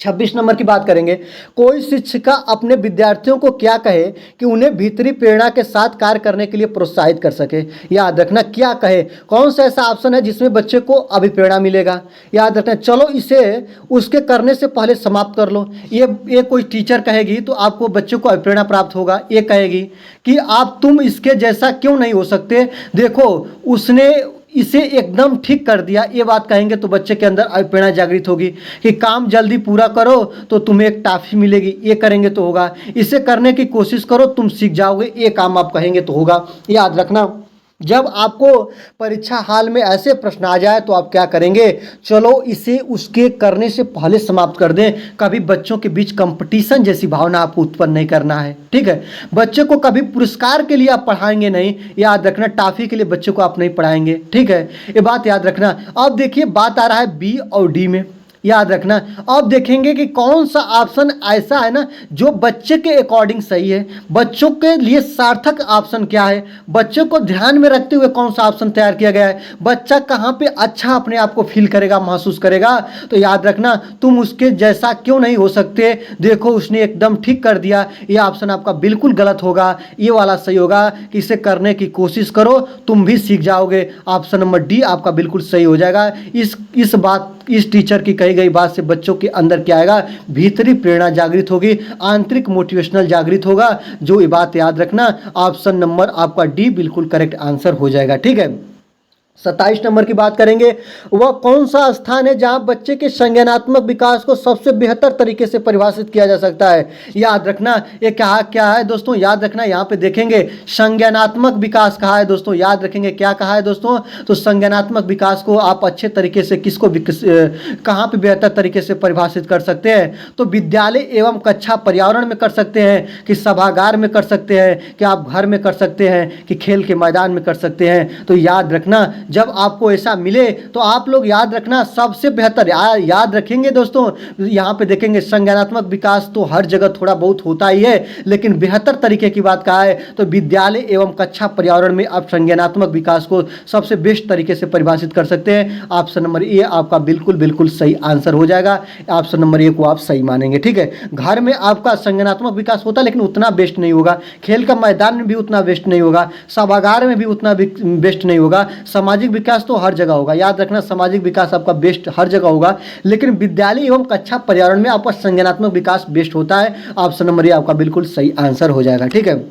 26 नंबर की बात करेंगे। कोई शिक्षिका अपने विद्यार्थियों को क्या कहे कि उन्हें भीतरी प्रेरणा के साथ कार्य करने के लिए प्रोत्साहित कर सके? याद रखना, क्या कहे, कौन सा ऐसा ऑप्शन है जिसमें बच्चे को अभिप्रेरणा मिलेगा? याद रखना, चलो इसे उसके करने से पहले समाप्त कर लो। ये कोई टीचर कहेगी तो आपको बच्चे को अभिप्रेरणा प्राप्त होगा। ये कहेगी कि तुम इसके जैसा क्यों नहीं हो सकते, देखो उसने इसे एकदम ठीक कर दिया, ये बात कहेंगे तो बच्चे के अंदर प्रेरणा जागृत होगी कि काम जल्दी पूरा करो तो तुम्हें एक टॉफी मिलेगी, ये करेंगे तो होगा। इसे करने की कोशिश करो, तुम सीख जाओगे, ये काम आप कहेंगे तो होगा। याद रखना, जब आपको परीक्षा हाल में ऐसे प्रश्न आ जाए तो आप क्या करेंगे? चलो इसे उसके करने से पहले समाप्त कर दें। कभी बच्चों के बीच कंपटीशन जैसी भावना आपको उत्पन्न नहीं करना है। ठीक है, बच्चे को कभी पुरस्कार के लिए आप पढ़ाएंगे नहीं। याद रखना, टॉफी के लिए बच्चे को आप नहीं पढ़ाएंगे। ठीक है, ये बात याद रखना। अब देखिए, बात आ रहा है बी और डी में। याद रखना। अब देखेंगे कि कौन सा ऑप्शन ऐसा है ना जो बच्चे के अकॉर्डिंग सही है, बच्चों के लिए सार्थक ऑप्शन क्या है, बच्चों को ध्यान में रखते हुए कौन सा ऑप्शन तैयार किया गया है, बच्चा कहाँ पे अच्छा अपने आप को फील करेगा, महसूस करेगा। तो याद रखना, तुम उसके जैसा क्यों नहीं हो सकते, देखो उसने एकदम ठीक कर दिया, ये ऑप्शन आपका बिल्कुल गलत होगा, ये वाला सही होगा कि इसे करने की कोशिश करो, तुम भी सीख जाओगे। ऑप्शन नंबर डी आपका बिल्कुल सही हो जाएगा। इस टीचर की कही गई बात से बच्चों के अंदर क्या आएगा, भीतरी प्रेरणा जागृत होगी, आंतरिक मोटिवेशनल जागृत होगा। जो ये बात याद रखना, ऑप्शन नंबर आपका डी बिल्कुल करेक्ट आंसर हो जाएगा। ठीक है, 27 नंबर की बात करेंगे। वह कौन सा स्थान है जहां बच्चे के संज्ञानात्मक विकास को सबसे बेहतर तरीके से परिभाषित किया जा सकता है। याद रखना, ये क्या है दोस्तों, याद रखना, यहाँ पे देखेंगे संज्ञानात्मक विकास कहा है दोस्तों, याद रखेंगे क्या कहा है दोस्तों। तो संज्ञानात्मक विकास को आप अच्छे तरीके से कहाँ पे बेहतर तरीके से परिभाषित कर सकते हैं, तो विद्यालय एवं कक्षा पर्यावरण में कर सकते हैं, कि सभागार में कर सकते हैं, कि आप घर में कर सकते हैं, कि खेल के मैदान में कर सकते हैं। तो याद रखना, जब आपको ऐसा मिले तो आप लोग याद रखना सबसे बेहतर याद रखेंगे दोस्तों। यहाँ पे देखेंगे संज्ञानात्मक विकास तो हर जगह थोड़ा बहुत होता ही है, लेकिन बेहतर तरीके की बात कहा है तो विद्यालय एवं कक्षा पर्यावरण में आप संज्ञानात्मक विकास को सबसे बेस्ट तरीके से परिभाषित कर सकते हैं। ऑप्शन नंबर ए आपका बिल्कुल सही आंसर हो जाएगा। ऑप्शन नंबर ए को आप सही मानेंगे। ठीक है, घर में आपका संज्ञानात्मक विकास होता है लेकिन उतना बेस्ट नहीं होगा, खेल का मैदान में भी उतना बेस्ट नहीं होगा, सभागार में भी उतना बेस्ट नहीं होगा, सामाजिक विकास तो हर जगह होगा। याद रखना, सामाजिक विकास आपका बेस्ट हर जगह होगा, लेकिन विद्यालय एवं कक्षा पर्यावरण में आपका संज्ञानात्मक विकास बेस्ट होता है। ऑप्शन नंबर ए आपका बिल्कुल सही आंसर हो जाएगा। ठीक है,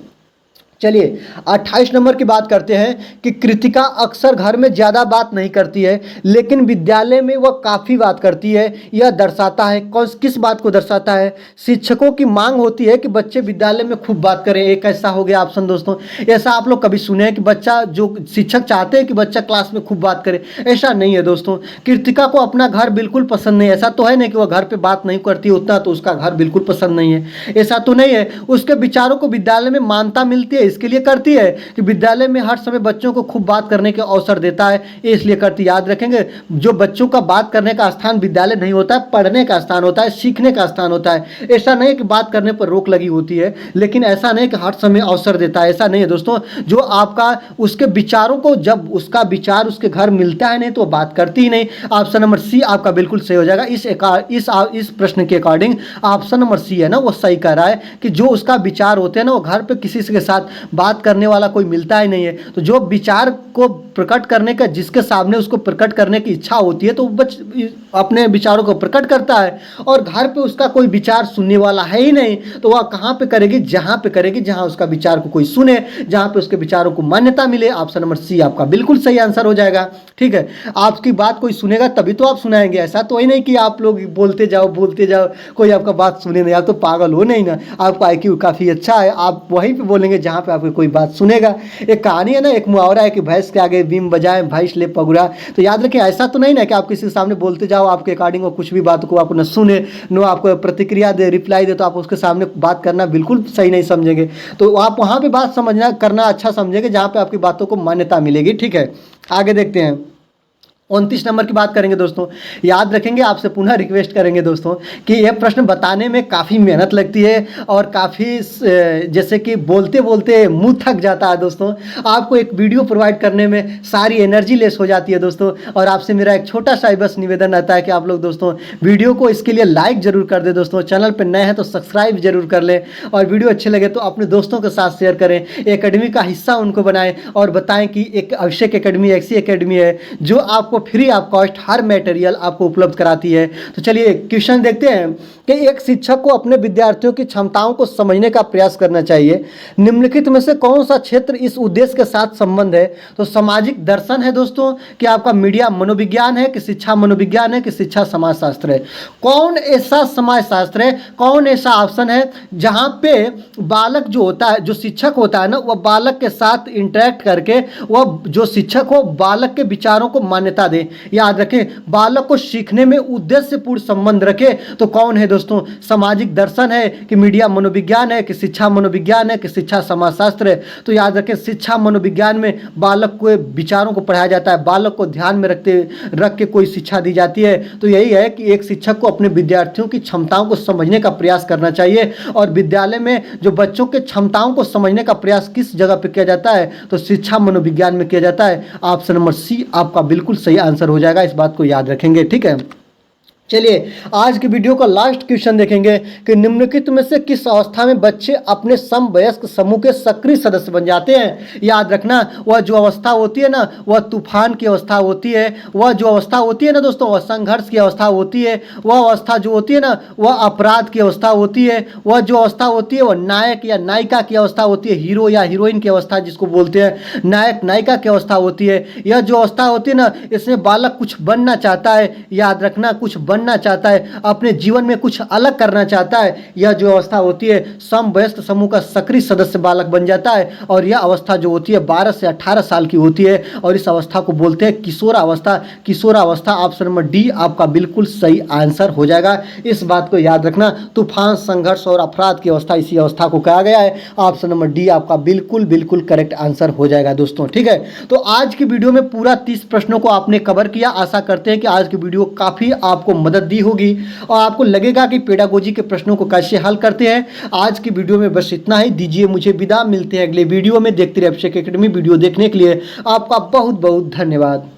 चलिए 28 नंबर की बात करते हैं कि कृतिका अक्सर घर में ज़्यादा बात नहीं करती है लेकिन विद्यालय में वह काफ़ी बात करती है। यह दर्शाता है किस बात को दर्शाता है, शिक्षकों की मांग होती है कि बच्चे विद्यालय में खूब बात करें। एक ऐसा हो गया ऑप्शन दोस्तों। ऐसा आप लोग कभी सुने हैं कि बच्चा, जो शिक्षक चाहते हैं कि बच्चा क्लास में खूब बात करे, ऐसा नहीं है दोस्तों। कृतिका को अपना घर बिल्कुल पसंद नहीं है। ऐसा तो है नहीं कि वह घर पर बात नहीं करती उतना तो उसका घर बिल्कुल पसंद नहीं है, ऐसा तो नहीं है। उसके विचारों को विद्यालय में मान्यता मिलती है, इसके लिए करती है कि विद्यालय में हर समय बच्चों को खूब बात करने के अवसर देता है, इसलिए करती। याद रखेंगे, जो बच्चों का बात करने का स्थान विद्यालय नहीं होता है, पढ़ने का स्थान होता है, सीखने का स्थान होता है। ऐसा नहीं कि बात करने पर रोक लगी होती है, लेकिन ऐसा नहीं कि हर समय अवसर देता है, ऐसा नहीं है दोस्तों। जो आपका उसके विचारों को, जब उसका विचार उसके घर मिलता है नहीं तो बात करती ही नहीं। ऑप्शन नंबर सी आपका बिल्कुल सही हो जाएगा। इस प्रश्न के अकॉर्डिंग ऑप्शन नंबर सी है ना, वो सही कह रहा है कि जो उसका विचार होते हैं ना, वो घर पे किसी के साथ बात करने वाला कोई मिलता ही नहीं है। तो जो विचार को प्रकट करने का, जिसके सामने उसको प्रकट करने की इच्छा होती है तो अपने विचारों को प्रकट करता है, और घर पे उसका कोई विचार सुनने वाला है ही नहीं तो वह कहाँ पे करेगी, जहाँ पे करेगी जहाँ उसका विचार को कोई सुने, जहाँ पे उसके विचारों को मान्यता मिले। ऑप्शन नंबर सी आपका बिल्कुल सही आंसर हो जाएगा। ठीक है, आपकी बात कोई सुनेगा तभी तो आप सुनाएंगे, ऐसा तो ही नहीं कि आप लोग बोलते जाओ कोई आपका बात सुने नहीं। आप तो पागल हो नहीं ना, आपका IQ काफ़ी अच्छा है, आप वहीं पे बोलेंगे जहाँ पे आपकी कोई बात सुनेगा। एक कहानी है ना, एक मुहावरा है कि भैंस के आगे बीम बजाए भैंस ले पगुरा। तो याद रखें, ऐसा तो नहीं ना कि आप किसी के सामने बोलते जाओ, आपके अकॉर्डिंग वो कुछ भी बात को आप न सुने, नो आपको प्रतिक्रिया दे, रिप्लाई दे, तो आप उसके सामने बात करना बिल्कुल सही नहीं समझेंगे। तो आप वहाँ पे बात करना अच्छा समझेंगे जहाँ पे आपकी बातों को मान्यता मिलेगी। ठीक है, आगे देखते हैं। 29 नंबर की बात करेंगे दोस्तों। याद रखेंगे, आपसे पुनः रिक्वेस्ट करेंगे दोस्तों कि यह प्रश्न बताने में काफ़ी मेहनत लगती है और काफ़ी जैसे कि बोलते बोलते मुंह थक जाता है दोस्तों। आपको एक वीडियो प्रोवाइड करने में सारी एनर्जी लेस हो जाती है दोस्तों। और आपसे मेरा एक छोटा सा बस निवेदन रहता है कि आप लोग दोस्तों वीडियो को इसके लिए लाइक ज़रूर कर दें दोस्तों, चैनल पर नए हैं तो सब्सक्राइब जरूर कर लें, और वीडियो अच्छे लगे तो अपने दोस्तों के साथ शेयर करें, एकेडमी का हिस्सा उनको बनाएं और बताएं कि एक अभिषेक एकेडमी ऐसी एकेडमी है जो आपको free of cost her material आपको उपलब्ध कराती है। तो चलिए क्वेश्चन देखते हैं कि एक शिक्षक को अपने विद्यार्थियों की क्षमताओं को समझने का प्रयास करना चाहिए। निम्नलिखित में से कौन सा क्षेत्र इस उद्देश्य के साथ संबंध है? तो सामाजिक दर्शन है दोस्तों, कि आपका मीडिया मनोविज्ञान है, कि शिक्षा मनोविज्ञान है, कि शिक्षा समाजशास्त्र है। कौन ऐसा समाजशास्त्र है, कौन ऐसा ऑप्शन है जहां पे बालक जो होता है, जो शिक्षक होता है ना, वह बालक के साथ इंटरेक्ट करके वह जो शिक्षक हो बालक के विचारों को मान्यता दे। याद रखें, बालक को सीखने में उद्देश्यपूर्ण संबंध रखे। तो कौन है दोस्तों? दोस्तों, सामाजिक दर्शन है कि मीडिया मनोविज्ञान है कि शिक्षा मनोविज्ञान है कि शिक्षा समाजशास्त्र है। तो याद रखें, शिक्षा मनोविज्ञान में बालक को विचारों को पढ़ाया जाता है, बालक को ध्यान में रख के कोई शिक्षा दी जाती है। तो यही है कि एक शिक्षक को अपने विद्यार्थियों की क्षमताओं को समझने का प्रयास करना चाहिए। और विद्यालय में जो बच्चों के क्षमताओं को समझने का प्रयास किस जगह पे किया जाता है, तो शिक्षा मनोविज्ञान में किया जाता है। ऑप्शन नंबर सी आपका बिल्कुल सही आंसर हो जाएगा, इस बात को याद रखेंगे। ठीक है, चलिए आज की वीडियो का लास्ट क्वेश्चन देखेंगे कि निम्नलिखित में से किस अवस्था में बच्चे अपने समवयस्क समूह के सक्रिय सदस्य बन जाते हैं। याद रखना, वह जो अवस्था होती है ना, वह तूफान की अवस्था होती है। वह जो अवस्था होती है ना दोस्तों, वह संघर्ष की अवस्था होती है। वह अवस्था जो होती है ना, वह अपराध की अवस्था होती है। वह जो अवस्था होती है, वह नायक या नायिका की अवस्था होती है, हीरो या हीरोइन की अवस्था जिसको बोलते हैं, नायक नायिका की अवस्था होती है। यह जो अवस्था होती है ना, इसमें बालक कुछ बनना चाहता है। याद रखना, कुछ बनना चाहता है, अपने जीवन में कुछ अलग करना चाहता है। यह जो अवस्था होती है, समवयस्क समूह का सक्रिय सदस्य बालक बन जाता है। और यह अवस्था जो होती है 12 से 18 साल की होती है और इस अवस्था को बोलते हैं किशोरावस्था। किशोरावस्था ऑप्शन नंबर डी आपका बिल्कुल सही आंसर हो जाएगा, इस बात को याद रखना। तूफान, संघर्ष और अपराध की अवस्था, इसी अवस्था को कहा गया है। ऑप्शन नंबर डी आपका बिल्कुल बिल्कुल करेक्ट आंसर हो जाएगा दोस्तों। ठीक है, तो आज की वीडियो में पूरा 30 प्रश्नों को आपने कवर किया। आशा करते हैं कि आज की वीडियो काफी आपको मदद दी होगी और आपको लगेगा कि पेडागोजी के प्रश्नों को कैसे हल करते हैं। आज की वीडियो में बस इतना ही, दीजिए मुझे विदा। मिलते हैं अगले वीडियो में। देखते रहिए अभिषेक एकेडमी। वीडियो देखने के लिए आपका बहुत बहुत धन्यवाद।